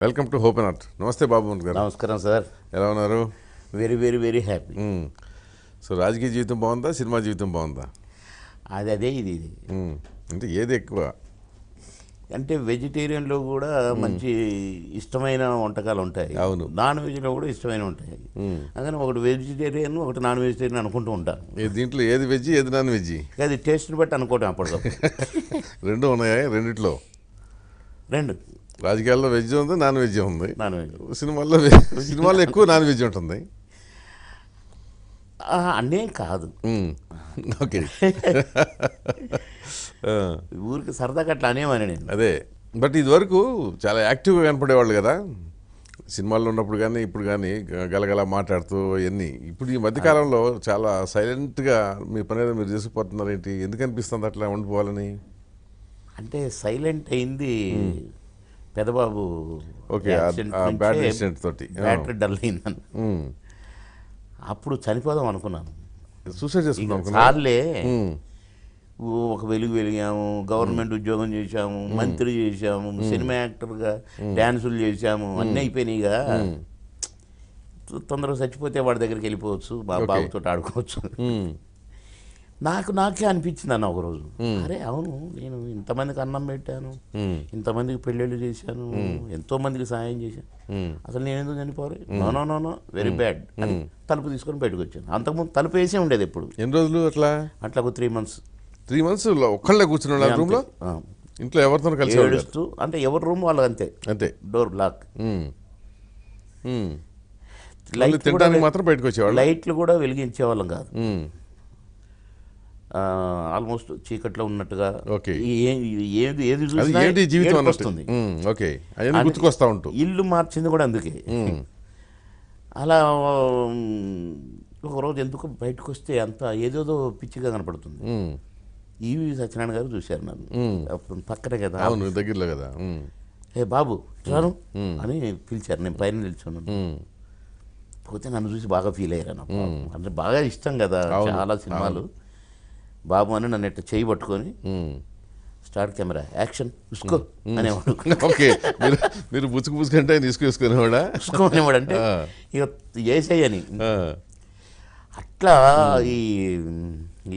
Welcome to hope and art. నమస్తే బాబు గారు. నమస్కారం సార్. ఎలా ఉన్నారు? Very very very happy. So రాజకీయ జీవితం బాగుందా, సినిమా జీవితం బాగుందా? అదే ఇది అంటే ఏది ఎక్కువ? అంటే వెజిటేరియన్లో కూడా మంచి ఇష్టమైన వంటకాలు ఉంటాయి, అవును. నాన్ వెజ్లో కూడా ఇష్టమైన ఉంటాయి. అందుకని ఒకటి వెజిటేరియన్ ఒకటి నాన్ వెజిటేరియన్ అనుకుంటూ ఉంటాను. దీంట్లో ఏది వెజ్ ఏది నాన్ వెజ్? అది టేస్ట్ని బట్టి అనుకోవటం అప్పటికప్పుడు. రెండు ఉన్నాయా? రెండిట్లో రెండు రాజకీయాల్లో వెజ్ ఉంది, నాన్ వెజ్ ఉంది. నాన్ వెజ్ సినిమాల్లో ఎక్కువ నాన్ వెజ్ ఉంటుంది. అన్నేం కాదు. ఓకే. ఊరికి సరదాగా అట్లా అనేమని నేను. అదే. బట్ ఇదివరకు చాలా యాక్టివ్గా కనపడేవాళ్ళు కదా సినిమాల్లో ఉన్నప్పుడు కానీ ఇప్పుడు కానీ, గలగల మాట్లాడుతూ అవన్నీ. ఇప్పుడు ఈ మధ్యకాలంలో చాలా సైలెంట్గా మీ పని ఏదో మీరు చేసుకుపోతున్నారు. ఏంటి, ఎందుకు అనిపిస్తుంది అట్లా ఉండిపోవాలని? అంటే సైలెంట్ అయింది పెదబాబు. ఓకే, బ్యాడ్ యాక్సిడెంట్ తోటి బ్యాటరీ డల్ అయిందని అప్పుడు చనిపోదాం అనుకున్నాను. సూసైడ్ చేసుకుందాం చాలే, ఒక వెలిగాము, గవర్నమెంట్ ఉద్యోగం చేశాము, మంత్రి చేశాము, సినిమా యాక్టర్గా డ్యాన్సులు చేశాము, అన్నీ అయిపోయినాయిగా. తొందరగా చచ్చిపోతే వాడి దగ్గరికి వెళ్ళిపోవచ్చు, మా బాబుతో ఆడుకోవచ్చు. నాకే అనిపించింది అన్న ఒకరోజు, అరే అవును, నేను ఇంతమందికి అన్నం పెట్టాను, ఇంతమందికి పెళ్ళిళ్ళు చేశాను, ఎంతో మందికి సాయం చేశాను, అసలు నేను ఎందుకు చనిపోవాలి? నో వెరీ బ్యాడ్ అని తలుపు తీసుకొని బయటకు వచ్చాను. అంతకుముందు తలుపు వేసే ఉండేది ఎప్పుడు. ఎన్ని రోజులు అట్లా? అట్లా ఒక 3 months. 3 months ఒక్కళ్ళే కూర్చున్నాడు రూమ్లో? ఇంట్లో ఎవరితో కలిసి ఏడుస్తూ, అంటే ఎవరి రూమ్ వాళ్ళు అంతే, డోర్ లాక్. తినడానికి మాత్రం బయటకు వచ్చేవాళ్ళు. లైట్లు కూడా వెలిగించేవాళ్ళం కాదు, ఆల్మోస్ట్ చీకట్లో ఉన్నట్టుగా. ఏది జీవితం వస్తుంది. గుర్తుకొస్తా ఉంటుంది. ఇల్లు మార్చింది కూడా అందుకే. అలా ఒకరోజు ఎందుకు బయటకు వస్తే అంత ఏదేదో పిచ్చిగా కనపడుతుంది. ఈవి సత్యనారాయణ గారు చూశారు నన్ను, అప్పుడు పక్కనే కదా, దగ్గరలో కదా. ఏ బాబు రాను అని పిలిచారు. నేను పైన నిల్చున్నాను. పోతే నన్ను చూసి బాగా ఫీల్ అయ్యారు. అంటే బాగా ఇష్టం కదా చాలా సినిమాలు. బాబు అని నన్ను ఎట్లా చేయి పట్టుకొని స్టార్ట్ కెమెరా యాక్షన్ ఉసుకో అనేవాడు. ఓకే, మీరు పుచ్చుకుంటే తీసుకునేవాడా? ఉసుకోనేవాడు అంటే ఇక వేసేయని. అట్లా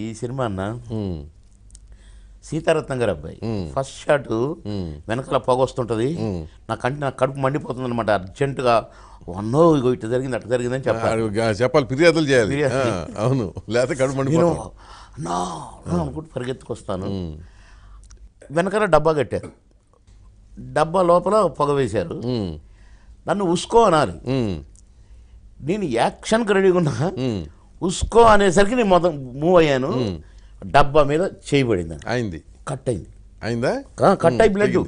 ఈ సినిమా అన్న సీతారత్నం గారు అబ్బాయి ఫస్ట్ షాట్ వెనకాల పొగ వస్తుంటుంది, నా కడుపు మండిపోతుంది అనమాట. అర్జెంటుగా వన్నో ఇగో ఇట్లా జరిగింది అట్లా జరిగిందని చెప్పాలి, ఫిర్యాదులు చేయాలి. అవును, లేకపోతే కడుపు మండిపోతుంది అనుకుంటూ పరిగెత్తుకొస్తాను. వెనకాల డబ్బా కట్టారు, డబ్బా లోపల పొగ వేశారు, నన్ను ఉసుకో అనాలి. నేను యాక్షన్కి రెడీగా ఉన్నా, ఉసుకో అనేసరికి నేను మొదలు మూవ్ అయ్యాను. డబ్బా మీద చేయబడింది, అయింది, కట్ అయింది. అయిందా? కట్ అయి బ్లడ్.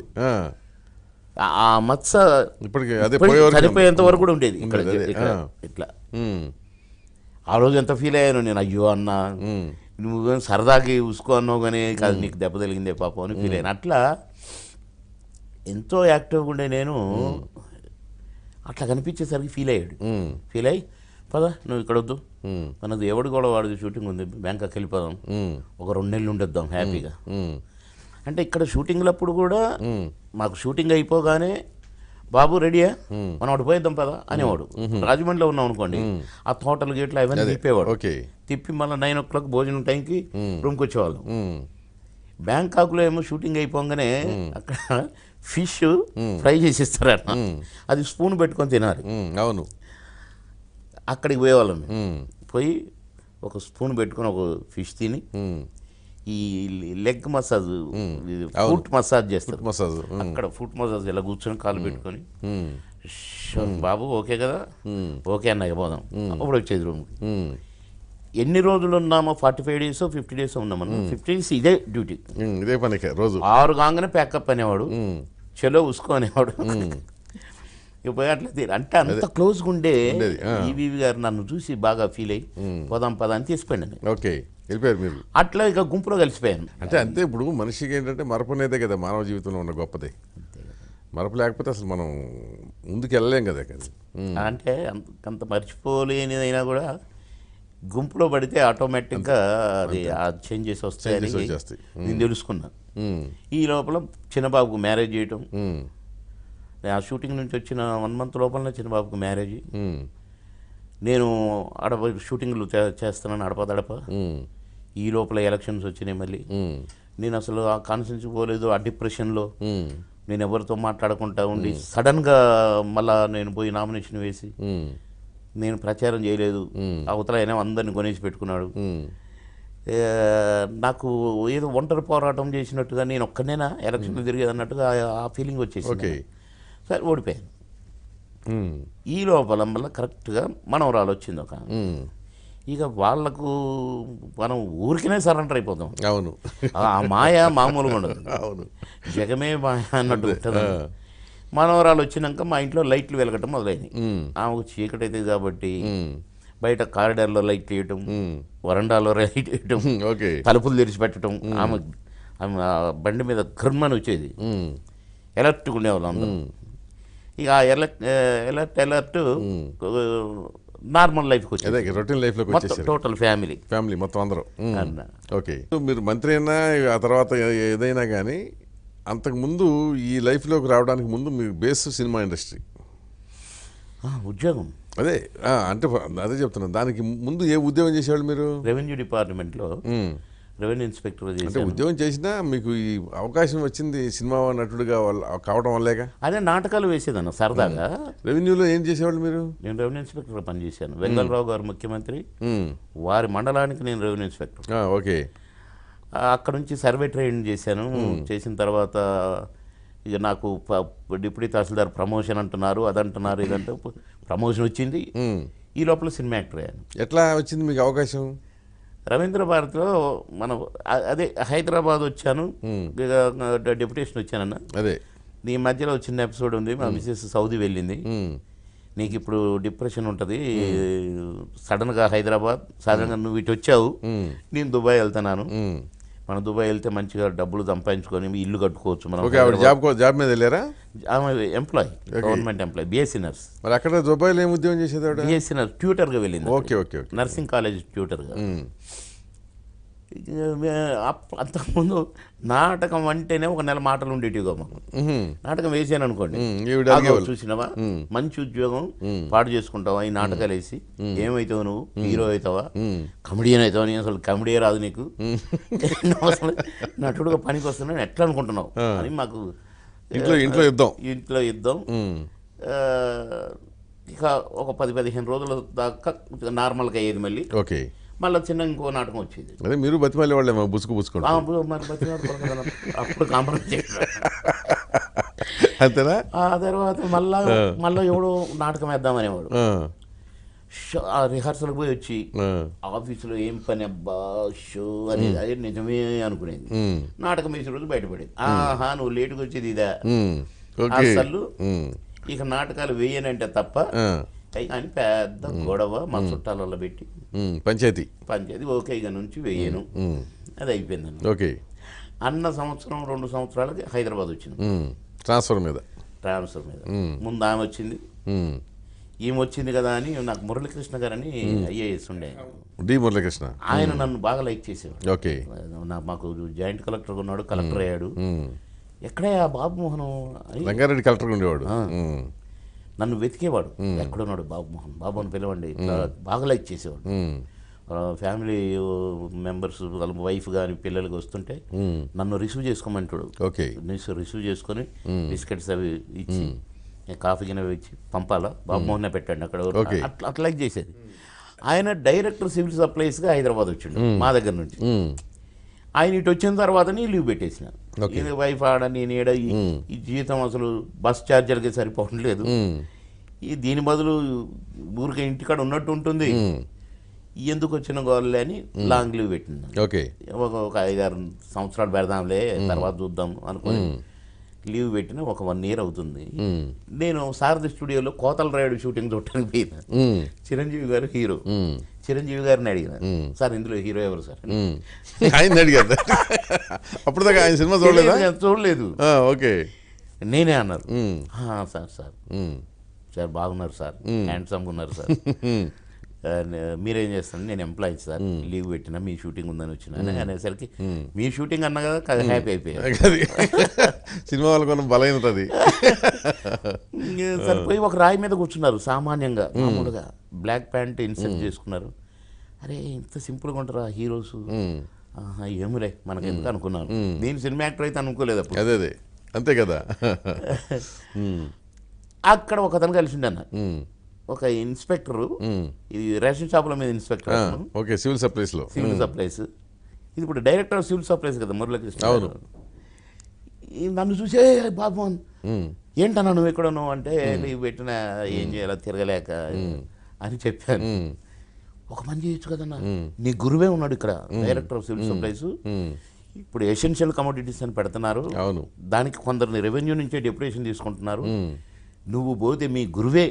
ఆ మత్స ఇప్పటికి చనిపోయేంత వరకు కూడా ఉండేది ఇక్కడ ఇట్లా. ఆ రోజు ఎంత ఫీల్ అయ్యాను నేను. అయ్యో అన్న, నువ్వేం సరదాకి ఉసుకో అన్నావు కానీ కాదు, నీకు దెబ్బ తగిలిందే పాపం అని ఫీల్ అయ్యాను. అట్లా ఎంతో యాక్టివ్గా ఉండే నేను అట్లా కనిపించేసరికి ఫీల్ అయ్యాడు. ఫీల్ అయ్యి పదా నువ్వు ఇక్కడ వద్దు, మనది ఎవడు కూడా వాడిది షూటింగ్ ఉంది, బ్యాంకాక్ వెళ్ళిపోదాం, ఒక 2 నెలలు ఉండొద్దాం హ్యాపీగా. అంటే ఇక్కడ షూటింగ్లప్పుడు కూడా మాకు షూటింగ్ అయిపోగానే బాబు రెడీయా, మనం అటు పోయిద్దాం పదా అనేవాడు. రాజమండ్రిలో ఉన్నాం అనుకోండి, ఆ తోటలు గేట్లు అవన్నీ తిప్పేవాడు. తిప్పి మళ్ళీ 9 o'clock భోజనం టైంకి రూమ్కి వచ్చేవాళ్ళం. బ్యాంకాక్లో ఏమో షూటింగ్ అయిపోగానే అక్కడ ఫిష్ ఫ్రై చేసిస్తారట, అది స్పూన్ పెట్టుకొని తినాలి. అవును, అక్కడికి పోయేవాళ్ళం. పోయి ఒక స్పూన్ పెట్టుకొని ఒక ఫిష్ తిని, ఈ లెగ్ మసాజ్, ఫుట్ మసాజ్ చేస్తారు, అక్కడ ఫుట్ మసాజ్ ఇలా కూర్చొని కాలు పెట్టుకొని, బాబు ఓకే కదా, ఓకే అన్న పోదాం, అప్పుడు వచ్చేది రూమ్కి. ఎన్ని రోజులు ఉన్నామో, 45 days 50 days ఉన్నామన్నా, 50 days ఇదే డ్యూటీ, ఇదే పని. రోజు 6 కాగానే ప్యాకప్ అనేవాడు, చలో ఉసుకో అనేవాడు. పోయి అట్లా అంటే అంత క్లోజ్గా ఉండే ఈవీవి గారు నన్ను చూసి బాగా ఫీల్ అయ్యి పోదాం పదా అని తీసిపోయాను. ఓకే, వెళ్ళిపోయారు మీరు. అట్లా ఇక గుంపులో కలిసిపోయాను. అంటే అంతే, ఇప్పుడు మనిషికి ఏంటంటే మరపు అనేదే కదా మానవ జీవితంలో ఉన్న గొప్పది. మరపు లేకపోతే అసలు మనం ముందుకు వెళ్ళలేం కదా. అంటే అంత మర్చిపోలేనిదైనా కూడా గుంపులో పడితే ఆటోమేటిక్గా అది చేంజెస్ వస్తాయని నేను తెలుసుకున్నాను. ఈ లోపల చిన్నబాబుకు మ్యారేజ్ చేయటం, ఆ షూటింగ్ నుంచి వచ్చిన 1 month లోపలనే చిన్నబాబుకు మ్యారేజ్. ఉమ్, నేను షూటింగ్లు చేస్తున్నాను అడపదడప. ఉమ్, ఈ లోపల ఎలక్షన్స్ వచ్చినాయి మళ్ళీ. ఉమ్, నేను అసలు ఆ కాన్ఫరెన్స్కి పోలేదు, ఆ డిప్రెషన్లో ఉమ్, నేను ఎవరితో మాట్లాడకుండా ఉండి సడన్గా మళ్ళా నేను పోయి నామినేషన్ వేసి ఉమ్, నేను ప్రచారం చేయలేదు. అవతల అయినా అందరిని కొనేసి పెట్టుకున్నాడు. ఉమ్, ఏ, నాకు ఏదో ఒంటరి పోరాటం చేసినట్టుగా నేను ఒక్కనేనా ఎలక్షన్లు తిరిగేది అన్నట్టుగా ఆ ఫీలింగ్ వచ్చేసి ఓకే. సరే ఓడిపోయాను. ఉమ్, ఈ లోపల మళ్ళీ కరెక్ట్గా మనవరాలు వచ్చింది ఒక. ఉమ్, ఇక వాళ్ళకు మనం ఊరికనే సరెండర్ అయిపోతాం. అవును, ఆ మాయ మామూలుగా ఉండదు, అవును, జగమే మాయ అన్నట్టు ఉంటుంది. మనవరాలు వచ్చినాక మా ఇంట్లో లైట్లు వెలగటం మొదలైనవి. ఉమ్, ఆమెకు చీకటి అవుతుంది కాబట్టి ఉమ్, బయట కారిడార్లో లైట్ వేయటం, ఉమ్, వరండాలో లైట్ వేయటం, ఓకే. తలుపులు తెరిచి పెట్టడం. ఆమె ఆమె ఆ బండి మీద కర్మని వచ్చేది. ఉమ్, ఎలర్ట్గా ఉండేవాళ్ళు అందరూ. ఇక ఆ ఎలర్ట్ నార్మల్ లైఫ్కి అదే వచ్చేది. రొటీన్ లైఫ్లోకి మొత్తం వచ్చేసారు టోటల్ ఫ్యామిలీ ఫ్యామిలీ మొత్తం అందరూ. అన్న. ఓకే. మీరు మంత్రి అయినా ఆ తర్వాత ఏదైనా కానీ అంతకుముందు ఈ లైఫ్లోకి రావడానికి ముందు మీ బేస్ సినిమా ఇండస్ట్రీ. ఉద్యోగం అదే అంటే అదే చెప్తున్నాను, దానికి ముందు ఏ ఉద్యోగం చేసేవాళ్ళు మీరు? రెవెన్యూ డిపార్ట్మెంట్లో రెవెన్యూ ఇన్స్పెక్టర్ అంటే చేశాను. ఉద్యోగం చేసినా మీకు ఈ అవకాశం వచ్చింది సినిమా నటుడిగా కావడం వల్లేగా. అదే నాటకాలు వేసేదన్న సరదాగా. రెవెన్యూలో ఏం చేసేవాళ్ళు మీరు? నేను రెవెన్యూ ఇన్స్పెక్టర్గా పనిచేశాను. వెంగళరావు గారు ముఖ్యమంత్రి, ఉమ్, వారి మండలానికి నేను రెవెన్యూ ఇన్స్పెక్టర్. ఓకే. అక్కడ నుంచి సర్వే ట్రైనింగ్ చేశాను. చేసిన తర్వాత ఇక నాకు డిప్యూటీ తహసీల్దార్ ప్రమోషన్ అంటున్నారు, అదంటున్నారు, ఇదంటే ప్రమోషన్ వచ్చింది. ఈ లోపల సినిమా యాక్టర్ అయ్యాను. ఎట్లా వచ్చింది మీకు అవకాశం? రవీంద్ర భారతిలో మనం అదే హైదరాబాద్ వచ్చాను, డెప్యుటేషన్ వచ్చానన్న. అదే ఈ మధ్యలో చిన్న ఎపిసోడ్ ఉంది. మా మిసెస్ సౌదీ వెళ్ళింది. నీకు ఇప్పుడు డిప్రెషన్ ఉంటుంది, సడన్గా హైదరాబాద్, సాధారణంగా నువ్వు ఇటు వచ్చావు, నేను దుబాయ్ వెళ్తున్నాను, మనం దుబాయ్ వెళ్తే మంచిగా డబ్బులు సంపాదించుకొని ఇల్లు కట్టుకోవచ్చు మనం. ఓకే. ఆవిడ జాబ్ మీద వెళ్ళారా? ఆమె employee, government employee, BSc nurse. మరి అక్కడ దుబాయ్లో ఏం ఉద్యోగం చేసేది ఆవిడ? బిఎస్సీ నర్స్ ట్యూటర్గా వెళ్ళింది. Okay okay okay. Nursing college ట్యూటర్గా. అంతకుముందు నాటకం అంటేనే ఒక నెల మాటలు ఉండేటివిగా మాకు. నాటకం వేసాను అనుకోండి, చూసినావా మంచి ఉద్యోగం పాడు చేసుకుంటావా ఈ నాటకాలు వేసి, ఏమైతావు నువ్వు, హీరో అవుతావా, కమెడియన్ అవుతావా, నేను అసలు కమెడీ రాదు నీకు, అసలు నటుడుగా పనికి వస్తున్నాను ఎట్లా అనుకుంటున్నావు అని మాకు ఇంట్లో యుద్ధం. ఇక ఒక 10-15 రోజుల దాకా నార్మల్గా అయ్యేది. మళ్ళీ ఓకే. మళ్ళీ చిన్న ఇంకో నాటకం వచ్చేది. అదే మీరు బతిమాలి వాళ్ళే బుసుకుంటా అప్పుడు కాంప్రమైజ్. అంతేనా? ఆ తర్వాత మళ్ళీ ఎవడో నాటకం వేద్దామనేవాడు. ఆ రిహార్సల్కి పోయి వచ్చి ఆఫీసులో ఏం పని అబ్బా షో అని అదే నిజమే అనుకునేది. నాటకం వేసిన రోజు బయటపడేది. ఆహా నువ్వు లేటుగా వచ్చేది ఇదా అసలు. ఇక నాటకాలు వేయనంటే తప్ప అని పెద్ద గొడవ మా చుట్టాలలో పెట్టి పంచాయతీ ఓకే ఇక నుంచి వేయను, అది అయిపోయిందండి. ఓకే. అన్న సంవత్సరం 2 సంవత్సరాలకి హైదరాబాద్ వచ్చింది ట్రాన్స్ఫర్ మీద. ముందు ఆమె వచ్చింది, ఈమె వచ్చింది కదా అని నాకు మురళీకృష్ణ గారని ఐఏఎస్ ఉండే, డి మురళీకృష్ణ, ఆయన నన్ను బాగా లైక్ చేసేవాడు. ఓకే. మాకు జాయింట్ కలెక్టర్ ఉన్నాడు, కలెక్టర్ అయ్యాడు. ఎక్కడే ఆ బాబుమోహన్ రంగారెడ్డి కలెక్టర్ ఉండేవాడు. నన్ను వెతికేవాడు, ఎక్కడున్నాడు బాబుమోహన్, బాబు అని పిలవండి, ఇట్లా బాగా లైక్ చేసేవాడు. ఫ్యామిలీ మెంబర్స్ వాళ్ళ వైఫ్ కానీ పిల్లలకి వస్తుంటే నన్ను రిసీవ్ చేసుకోమంటాడు. ఓకే. రిసీవ్ చేసుకొని బిస్కెట్స్ అవి ఇచ్చి కాఫీ గిన్నె ఇచ్చి పంపాలా, బాబుమోహన్ పెట్టండి అక్కడ, అట్లా లైక్ చేసేది. ఆయన డైరెక్టర్ సివిల్ సప్లైస్గా హైదరాబాద్ వచ్చిండు మా దగ్గర నుంచి. ఆయన ఇటు వచ్చిన తర్వాతనే లీవ్ పెట్టేసిన. ఇది వైఫ్ ఆడ నేను ఏడ ఈ జీతం అసలు బస్ ఛార్జర్కి సరిపోవట్లేదు, దీని బదులు ఊరికే ఇంటికాడ ఉన్నట్టు ఉంటుంది, ఎందుకు వచ్చిన గోళ్ళే అని లాంగ్ లీవ్ పెట్టింది. ఓకే. ఒక 5-6 సంవత్సరాలు పెడదాంలే తర్వాత చూద్దాం అనుకుని లీవ్ పెట్టిన ఒక 1 year అవుతుంది. నేను సారథి స్టూడియోలో కోతల రాయుడు షూటింగ్ చూడటానికి పోయినా. చిరంజీవి గారు హీరో. చిరంజీవి గారిని అడిగిన, సార్ ఇందులో హీరో ఎవరు సార్? ఆయన అడిగారు. అప్పుడు దాకా ఆయన సినిమా చూడలేదు. ఓకే. నేనే అన్నారు, సార్ బాగున్నారు సార్, హ్యాండ్సమ్గా ఉన్నారు సార్, మీరేం చేస్తాను, నేను ఎంప్లాయీ సార్, లీవ్ పెట్టినా మీ షూటింగ్ ఉందని వచ్చిన అనేసరికి మీ షూటింగ్ అన్నా కదా హ్యాపీ అయిపోయారు. అది సినిమా వాళ్ళకు ఉన్న బలహీనత అది. సార్ పోయి ఒక రాయి మీద కూర్చున్నారు సామాన్యంగా, మామూలుగా బ్లాక్ ప్యాంట్ ఇన్సర్ట్ చేసుకున్నారు. అరే ఇంత సింపుల్గా ఉంటారా హీరోస్, ఏములే మనకి ఎందుకు అనుకున్నాను. నేను సినిమా యాక్టర్ అయితే అనుకోలేదు అప్పుడు. అదే అదే అంతే కదా. అక్కడ ఒక అతను కలిసి ఉండే అన్న, ఒక ఇన్స్పెక్టరు, ఇది రేషన్ షాపుల మీద ఇన్స్పెక్టర్, ఓకే, సివిల్ సప్లైస్లో. సివిల్ సప్లైస్, ఇది ఇప్పుడు డైరెక్టర్ ఆఫ్ సివిల్ సప్లైస్ కదా మురళీకృష్ణ. అవును. నన్ను చూసే బాబు ఏంటన్నా నువ్వు ఎక్కడ ఉన్నావు అంటే, లీవ్ పెట్టిన ఏం చేయాలో తిరగలేక అని చెప్పాను. ఒక పని చేయొచ్చు కదన్నా, నీ గురువే ఉన్నాడు ఇక్కడ, డైరెక్టర్ ఆఫ్ సివిల్ సప్లైస్, ఇప్పుడు ఎసెన్షియల్ కమోడిటీస్ అని పెడుతున్నారు, అవును, దానికి కొందరిని రెవెన్యూ నుంచే డెప్యుటేషన్ తీసుకుంటున్నారు, నువ్వు పోతే మీ గురువే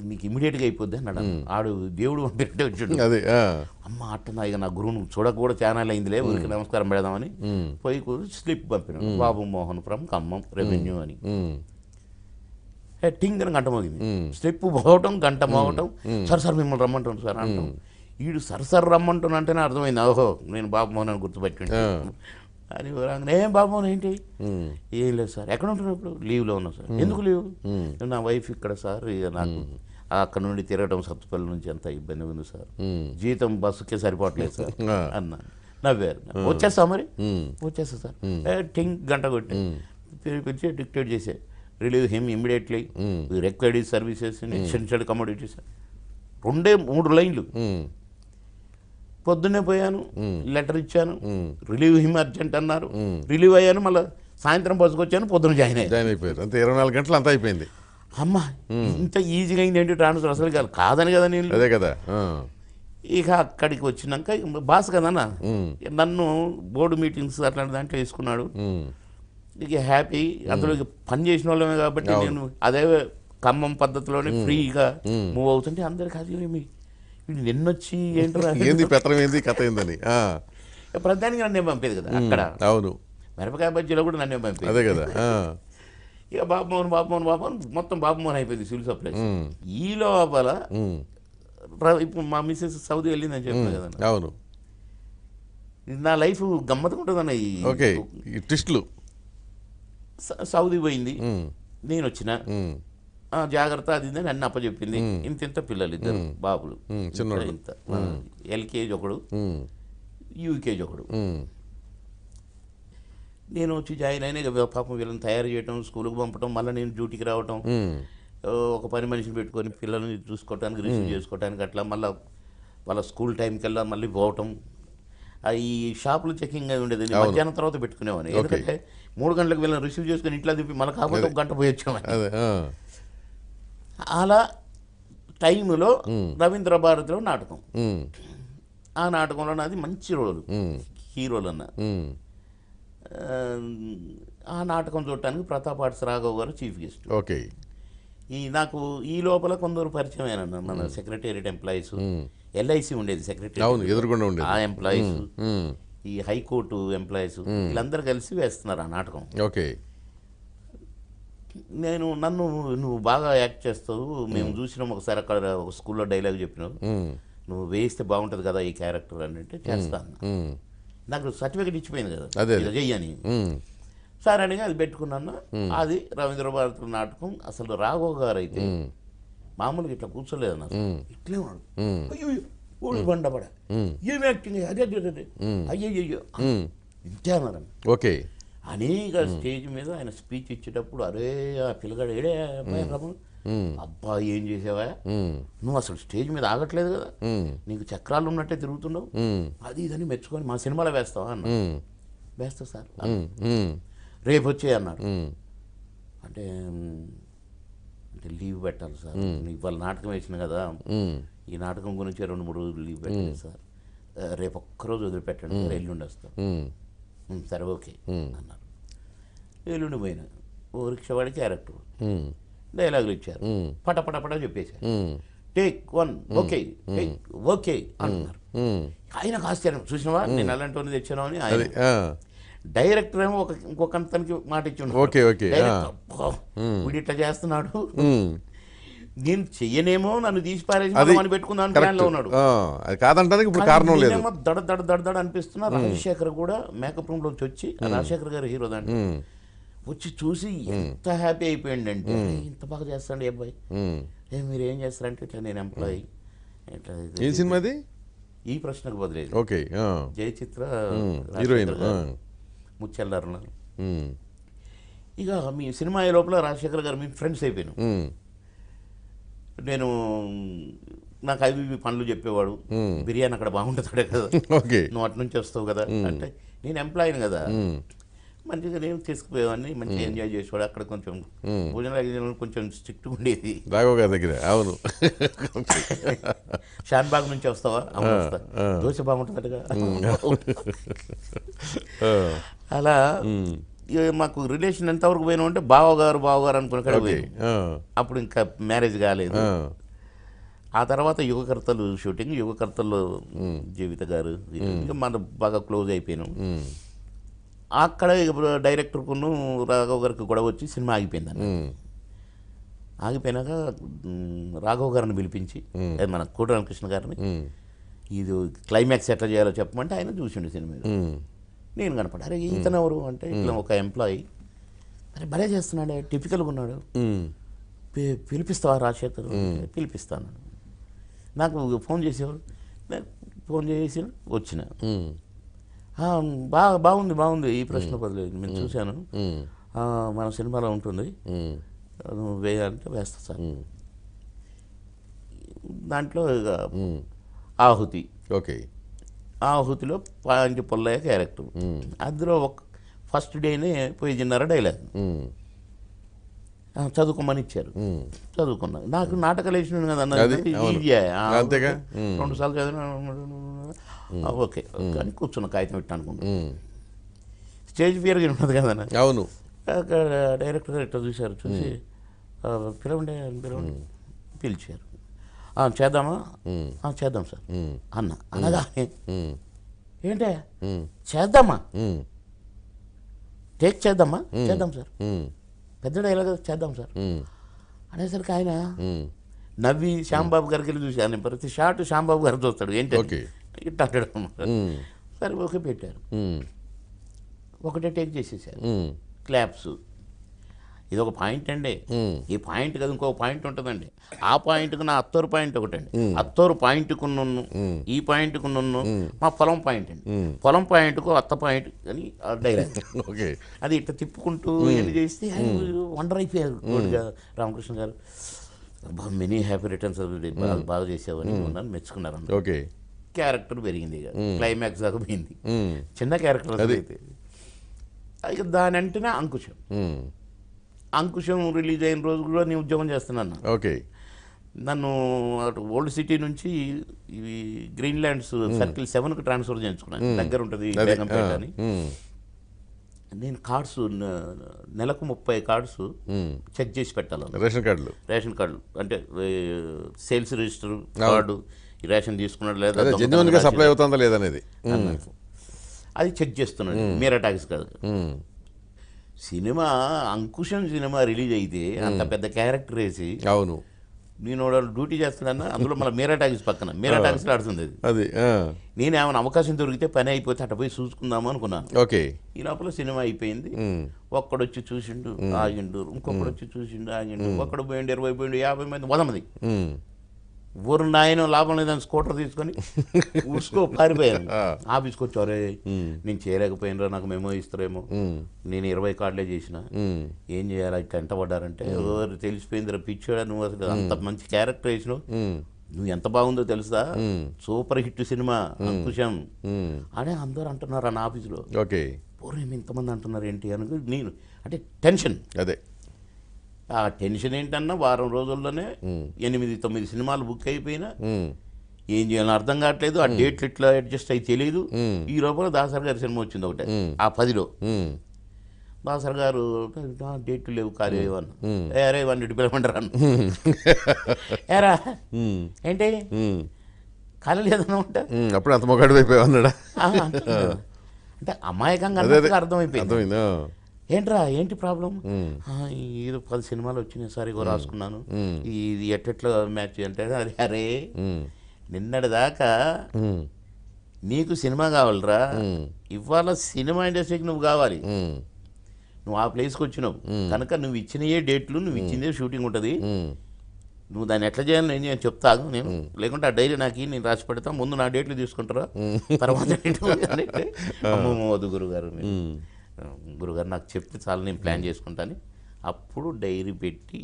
నీకు ఇమీడియట్గా అయిపోద్ది అన్నాడు. ఆడు దేవుడు పంపినట్టే వచ్చాడు. అదే అమ్మ అట్టనా, ఇక నా గురువును చూడక కూడా ఛానల్ అయిందిలే, ఊరికి నమస్కారం పెడదామని పోయి స్లిప్ పంపినాడు, బాబు మోహన్ ఫ్రమ్ ఖమ్మం రెవెన్యూ అని. టింగ్ అని గంట మోగింది, స్లిప్ పోవటం గంట మోగటం, సార్ మిమ్మల్ని రమ్మంటాను సార్ అంటాం. ఈడు సర్ రమ్మంటాను అంటేనే అర్థమైంది, ఓహో నేను బాబు మోహన్ అని గుర్తుపెట్టిండు అని. ఏం బాబు మోహన్ ఏంటి, ఏం లేదు సార్, ఎక్కడ ఉంటున్నావు ఇప్పుడు, లీవ్లో ఉన్నా సార్. ఎందుకు లీవ్, నా వైఫ్ ఇక్కడ సార్, ఇక నాకు అక్కడ నుండి తిరగడం సత్తుపల్లి నుంచి అంత ఇబ్బంది ఉంది సార్, జీతం బస్సుకే సరిపోవట్లేదు సార్ అన్నా. నవ్వారు. వచ్చేస్తా మరి, వచ్చేస్తా సార్. టింగ్ గంట కొట్టి పిలిచి డిక్టేట్ చేసే, relieve him immediately, required services essential commodities, 2-3 లైన్లు. పొద్దున్నే పోయాను, లెటర్ ఇచ్చాను, రిలీవ్ హిమ్ అర్జెంట్ అన్నారు, రిలీవ్ అయ్యాను, మళ్ళీ సాయంత్రం బస్సుకు వచ్చాను, పొద్దున్న జాయిన్ అయిపోయారు. అంతే 24 గంటలు అంతా అయిపోయింది. అమ్మ ఇంత ఈజీగా అయింది ఏంటి ట్రాన్స్ఫర్, అసలు కాదని కదా నేను. అదే కదా. ఇక అక్కడికి వచ్చినాక బాస్ కదన్నా, నన్ను బోర్డు మీటింగ్స్ అట్లాంటి దాంట్లో వేసుకున్నాడు. ఇక హ్యాపీ, అందులో ఇక పని చేసిన వాళ్ళమే కాబట్టి నేను అదే ఖమ్మం పద్ధతిలోనే ఫ్రీగా మూవ్ అవుతుంటే అందరికి అది ఏమి నిన్నొచ్చి ఏంటి పెత్తనం ఏంది కథ ఏందని ప్రధానికి నన్నే పంపేది కదా అక్కడ. అవును, మిరపకాయ బజ్జీలో కూడా నన్నే పంపేది. అదే కదా. ఇక బాబుమోహన్ మొత్తం బాబుమోహన్ అయిపోయింది సివిల్ సప్లైస్. ఈ లోపల ఇప్పుడు మా మిస్సెస్ సౌదీ వెళ్ళిందని చెప్పిన కదా. అవును, నా లైఫ్ గమ్మత్తుగా ఉంటుందన్న. ఓకే, ఈ ట్విస్టులు. సౌదీ పోయింది, నేను వచ్చిన, జాగ్రత్త అది ఇది నన్ను అప్పచెప్పింది. ఇంత పిల్లలు, ఇద్దరు బాబులు, ఇంత ఎల్కేజీ ఒకడు, యూకేజీ ఒకడు. నేను వచ్చి జాయిన్ అయినా పాపం వీళ్ళని తయారు చేయటం, స్కూల్కి పంపటం, మళ్ళీ నేను డ్యూటీకి రావటం, ఒక పని మనిషిని పెట్టుకొని పిల్లల్ని చూసుకోవటానికి, రిసీవ్ చేసుకోవటానికి, అట్లా మళ్ళీ వాళ్ళ స్కూల్ టైంకి వెళ్ళా మళ్ళీ పోవటం. ఈ షాపులు చెకింగ్ అది ఉండేది, మధ్యాహ్నం తర్వాత పెట్టుకునేవాడిని. ఎందుకంటే 3 గంటలకు వీళ్ళని రిసీవ్ చేసుకుని ఇంట్లో తిప్పి మళ్ళీ కాకపోతే 1 గంట పోయి వచ్చామని. అలా టైములో రవీంద్ర భారతిలో నాటకం, ఆ నాటకంలో నాది మంచి రోలు, హీరోలు అన్న. ఆ నాటకం చూడటానికి ప్రతాప్ ఆర్ట్స్ రాఘవ్ గారు చీఫ్ గెస్ట్. ఓకే, నాకు ఈ లోపల కొందరు పరిచయం అయినా, మన సెక్రటేరియట్ ఎంప్లాయీస్, ఎల్ఐసి ఉండేది సెక్రటరీ, ఎదురుకుండా ఉండేది, ఆ ఎంప్లాయీస్, ఈ హైకోర్టు ఎంప్లాయీస్, వీళ్ళందరూ కలిసి వేస్తున్నారు ఆ నాటకం. ఓకే, నన్ను నువ్వు బాగా యాక్ట్ చేస్తావు, మేము చూసినాం ఒకసారి అక్కడ ఒక స్కూల్లో డైలాగ్ చెప్పినావు, నువ్వు వేస్తే బాగుంటుంది కదా ఈ క్యారెక్టర్ అని అంటే చేస్తాను. నాకు సర్టిఫికేట్ ఇచ్చిపోయింది కదా ఇలా చెయ్యని. సార్ అడిగి అది పెట్టుకున్నాను. అది రవీంద్ర భారతి నాటకం. అసలు రాఘవ్ గారు అయితే మామూలుగా ఇట్లా కూర్చోలేదు అన్న, ఇట్లే ఉన్నాడు. అయ్యో ఓడి బండపడ ఏం యాక్టింగ్, అదే అదే అయ్యయ్యో ఇంతే అన్నారన్న. ఓకే, అనేక స్టేజ్ మీద ఆయన స్పీచ్ ఇచ్చేటప్పుడు, అరే ఆ పిల్లగాడు ఏడే అబ్బాయి రమణ, అబ్బా ఏం చేసావా నువ్వు, అసలు స్టేజ్ మీద ఆగట్లేదు కదా, నీకు చక్రాలు ఉన్నట్టే తిరుగుతున్నావు, అది ఇదని మెచ్చుకొని మా సినిమాలో వేస్తావా అన్న. వేస్తా సార్, రేపు వచ్చే అన్నాడు. అంటే లీవ్ పెట్టాలి సార్, ఇవాళ నాటకం వేసిన కదా, ఈ నాటకం గురించి 2-3 రోజులు లీవ్ పెట్టాలి సార్, రేపు ఒక్కరోజు వదిలిపెట్టండి సార్, ఎల్లుండి వస్తాం. సరే ఓకే అన్నారు. ఎల్లుండి పోయినా, ఓ రిక్షావాడి క్యారెక్టర్, డైలాగులు ఇచ్చారు, పటపటపట చెప్పేశారు. టేక్ 1 ఓకే, టేక్ ఓకే అంటున్నారు. ఆయనకు ఆశ్చర్యం, చూసినవా నేను అలాంటి తెచ్చాను అని. ఆయన డైరెక్టర్ ఏమో ఇంకొక అతనికి మాట ఇచ్చిండు, వీడు ఇట్లా చేస్తున్నాడు, నేను చెయ్యనేమో, నన్ను తీసి పారేసి అది మనం పెట్టుకుందాం ప్లాన్లో ఉన్నాడు. అది కాదంటానికి ఇప్పుడు కారణం లేదు. నేనేమో దడ దడ దడ దడ అనిపిస్తున్నా. రాజశేఖర్ కూడా మేకప్ రూమ్లోంచి వచ్చి, రాజశేఖర్ గారు హీరో దాంట్లో వచ్చి చూసి ఎంత హ్యాపీ అయిపోయింది అంటే, ఇంత బాగా చేస్తాడు ఈ అబ్బాయి, మీరు ఏం చేస్తారంటే ఇట్లా నేను ఎంప్లాయీ ఇట్లా. ఏ సినిమాది? ఈ ప్రశ్నకు బదిలేదు. ఓకే. జయచిత్ర హీరోయిన్ ముచ్చెల్లారులో. ఇక మీ సినిమా అయ్యే లోపల రాజశేఖర్ గారు మీ ఫ్రెండ్స్ అయిపోయాను. నేను నాకు అవి ఇవి పనులు చెప్పేవాడు. బిర్యానీ అక్కడ బాగుంటుందే కదా, ఓకే, నువ్వు అటు నుంచి వస్తావు కదా అంటే, నేను ఎంప్లాయీని కదా, మంచిగా నేను తీసుకుపోయేవాడిని, మంచిగా ఎంజాయ్ చేసేవాడు. అక్కడ కొంచెం భోజనాలు కొంచెం స్ట్రిక్ట్గా ఉండేది. రాఘవ్ గారి దగ్గర. అవును. షాన్బాగ్ నుంచి వస్తావా? అవును వస్తా. దోశ బాగుంటుందటగా. అలా మాకు రిలేషన్ ఎంతవరకు పోయినా అంటే బావగారు అనుకున్న కాడ పోయాను. అప్పుడు ఇంకా మ్యారేజ్ కాలేదు. ఆ తర్వాత యుగకర్తలు షూటింగ్, యుగకర్తల్లో జీవిత గారు ఇంకా మనం బాగా క్లోజ్ అయిపోయినాం. అక్కడ డైరెక్టర్కును రాఘవ్ గారికి గొడవ వచ్చి సినిమా ఆగిపోయింది. ఆగిపోయినాక రాఘవ్ గారిని పిలిపించి, మన కోట రామకృష్ణ గారిని, ఇది క్లైమాక్స్ ఎట్లా చేయాలో చెప్పమంటే ఆయన చూసిండు సినిమా. నేను కనపడ, అరే ఇతను ఎవరు అంటే, ఇట్లా ఒక ఎంప్లాయీ, అరే భలే చేస్తున్నాడే, టిపికల్గా ఉన్నాడు, పిలిపిస్తావా రాజశేఖర్? పిలిపిస్తాను. నాకు ఫోన్ చేసేవాడు, ఫోన్ చేసి వచ్చిన. బాగుంది ఈ ప్రశ్న బదులేదు, నేను చూశాను, మన సినిమాలో ఉంటుంది, నువ్వు వేయాలంటే వేస్తా సార్. దాంట్లో ఇక ఆహుతి. ఓకే. ఆహుతిలో పాంచి పుల్లయ్య క్యారెక్టర్. అందులో ఫస్ట్ డేనే పోయి తిన్నారా డైలాగ్ చదువుకోమని ఇచ్చారు. చదువుకున్నా. నాకు నాటకాలు వేసినాను కదా అన్నది ఈజీ. 2 సార్లు చదివిన ఓకే కానీ కూర్చున్న కాగితం పెట్టా అనుకుంటా. స్టేజ్ ఫియర్గా ఉంటుంది కదా. అవును. డైరెక్టర్ గారు ఇట్లా చూశారు, చూసి పిలవండి పిలిచారు. చేద్దామా? చేద్దాం సార్ అన్న. అనగానే ఏంటే చేద్దామా, టేక్ చేద్దామా? చేద్దాం సార్, పెద్ద డైలాగ్ చేద్దాం సార్ అనేసరికి ఆయన నవ్వి శ్యాంబాబు గారికి వెళ్ళి చూశాను. ప్రతి షాట్ శ్యాంబాబు గారు చూస్తాడు, ఏంటి ఇట్లా అంటాడు. సరే ఓకే పెట్టారు. ఒకటే టేక్ చేసేసారు. క్లాప్స్. ఇది ఒక పాయింట్ అండి. ఈ పాయింట్ కదా ఇంకో పాయింట్ ఉంటుందండి. ఆ పాయింట్కు నా అత్తోరు పాయింట్ ఒకటండి. అత్తోరు పాయింట్కు నున్ను, ఈ పాయింట్కు నున్ను, మా పొలం పాయింట్ అండి. పొలం పాయింట్కు అత్త పాయింట్ అని డైలాగ్. ఓకే. అది ఇట్లా తిప్పుకుంటూ ఏది చేస్తే వండర్ అయిపోయారు రామకృష్ణ గారు. మెనీ హ్యాపీ రిటర్న్స్, బాగా చేసావని మెచ్చుకున్నారు. ఓకే. క్యారెక్టర్ పెరిగింది, ఇక క్లైమాక్స్ దాకా పోయింది. చిన్న క్యారెక్టర్ అయితే. ఇక దాని అంటేనే అంకుశం రిలీజ్ అయిన రోజు కూడా నేను ఉద్యోగం చేస్తున్నాను. ఓకే. నన్ను అటు ఓల్డ్ సిటీ నుంచి ఇవి గ్రీన్ ల్యాండ్స్ సర్కిల్ 7కు ట్రాన్స్ఫర్ చేయించుకున్నాను. దగ్గర ఉంటుంది బేగంపేట అని. నేను కార్డ్స్ నెలకు 30 కార్డ్స్ చెక్ చేసి పెట్టాలి. రేషన్ కార్డులు అంటే సేల్స్ రిజిస్టర్ కార్డు, ఈ రేషన్ తీసుకున్నాడు లేదా, జెన్యూన్గా సప్లై అవుతుందా లేదనేది అది చెక్ చేస్తున్నాడు. మీరా ట్యాక్స్ కాదు. సినిమా అంకుశం సినిమా రిలీజ్ అయితే అంత పెద్ద క్యారెక్టర్ వేసి, అవును నేను డ్యూటీ చేస్తున్నాను అందులో మళ్ళీ మీరా టాకీస్ పక్కన, మీరా టాకీస్లో ఆడుతుంది అది. నేను ఏమైనా అవకాశం దొరికితే పని అయిపోతే అట్ట పోయి చూసుకుందాము అనుకున్నాను. ఓకే. ఈ లోపల సినిమా అయిపోయింది. ఒక్కడొచ్చి చూసిండు ఆగిండు, ఇంకొకడు వచ్చి చూసిండు ఆగిండు, ఒక్కడు పోయిండు 20 పోయిండు 50 మంది 100 మంది. ఊరు నాయన లాభం లేదని స్కూటర్ తీసుకొని ఉసుకో పారిపోయాను. ఆఫీస్కి వచ్చారే, నేను చేయలేకపోయినరా, నాకు మెమో ఇస్తారేమో, నేను 20 కార్డులే చేసిన, ఏం చేయాలి ఇట్లా ఎంట పడ్డారంటే, తెలిసిపోయిందిరా పిచ్చాడా నువ్వు, అసలు అంత మంచి క్యారెక్టర్ వేసినావు, నువ్వు ఎంత బాగుందో తెలుసా, సూపర్ హిట్ సినిమా అంకుశం అని అందరూ అంటున్నారు అన్న ఆఫీసులో. ఓకే. పూర్వం ఇంతమంది అంటున్నారు ఏంటి అని నేను అంటే టెన్షన్. అదే ఆ టెన్షన్ ఏంటన్నా వారం రోజుల్లోనే 8-9 సినిమాలు బుక్ అయిపోయినా ఏం చేయాలని అర్థం కావట్లేదు. ఆ డేట్లు ఇట్లా అడ్జస్ట్ అయి తెలియదు. ఈ లోపల దాసర్ గారి సినిమా వచ్చింది ఒకటే ఆ 10లో. దాసర్ గారు డేట్లు లేవు ఖాళీ అన్న, అరే వాడిని ఇటు పిలవమంటారు అన్న. ఏరా ఏంటి ఖాళీ లేదన్నమాట. అప్పుడు అంత మొగాడు అయిపోయావు అన్నాడా అంటే అమాయకంగా అర్థమైపోయింది. ఏంట్రా ఏంటి ప్రాబ్లం, ఏదో 10 సినిమాలు వచ్చినాయి సార్, ఇగో రాసుకున్నాను, ఇది ఎట్టెట్లో మ్యాచ్ అంటే, అరే అరే నిన్నటి దాకా నీకు సినిమా కావాలరా, ఇవాళ సినిమా ఇండస్ట్రీకి నువ్వు కావాలి, నువ్వు ఆ ప్లేస్కి వచ్చినావు కనుక నువ్వు ఇచ్చినయే డేట్లు, నువ్వు ఇచ్చిందే షూటింగ్ ఉంటుంది, నువ్వు దాన్ని ఎట్లా చేయాలి నేను చెప్తాను నేను, లేకుంటే ఆ డైరీ నాకు నేను రాసి పెడతా, ముందు నా డేట్లు తీసుకుంటారా తర్వాత అమ్మమ్మ వద్దు గురుగారు, గురుగారు నాకు చెప్తే చాలా నేను ప్లాన్ చేసుకుంటాను. అప్పుడు డైరీ పెట్టి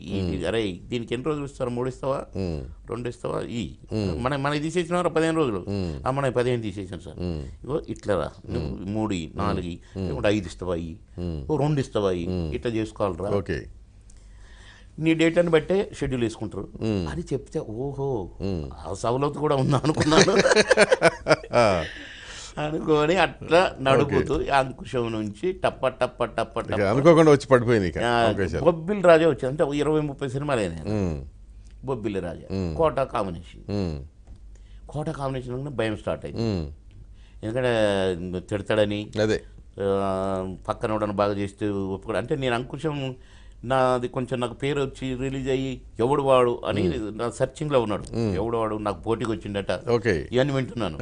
అరే దీనికి ఎన్ని రోజులు ఇస్తారా, 3 ఇస్తావా 2 ఇస్తావా, మనకి తీసేసినారా 15 రోజులు, మన 15 తీసేసాను సార్, ఇగో ఇట్లా రా, 3 4 లేకుంటే 5 ఇస్తావా, 2 ఇస్తావా, ఇట్లా చేసుకోవాలరా, ఓకే నీ డేట్ అని బట్టే షెడ్యూల్ వేసుకుంటారు అని చెప్తే, ఓహో ఆ సవలతు కూడా ఉందా అనుకున్నాను. అనుకొని అట్లా నడుపుతూ అంకుశం నుంచి టప్ప టప్ప టప్ప టప్ప అనుకోకుండా వచ్చి పడిపోయింది. బొబ్బిలి రాజా వచ్చింది, అంటే 20-30 సినిమాలు అయినాయి. బొబ్బిలి రాజా కోట కాంబినేషన్, కోట కాంబినేషన్ భయం స్టార్ట్ అయింది, ఎందుకంటే తిడతాడని, అదే పక్కన కూడా బాగా చేస్తూ ఒప్పుకోడు, అంటే నేను అంకుశం నాది కొంచెం నాకు పేరు వచ్చి రిలీజ్ అయ్యి ఎవడు వాడు అని నా సర్చింగ్లో ఉన్నాడు, ఎవడు వాడు నాకు పోటీకి వచ్చిండట, ఇవన్నీ వింటున్నాను.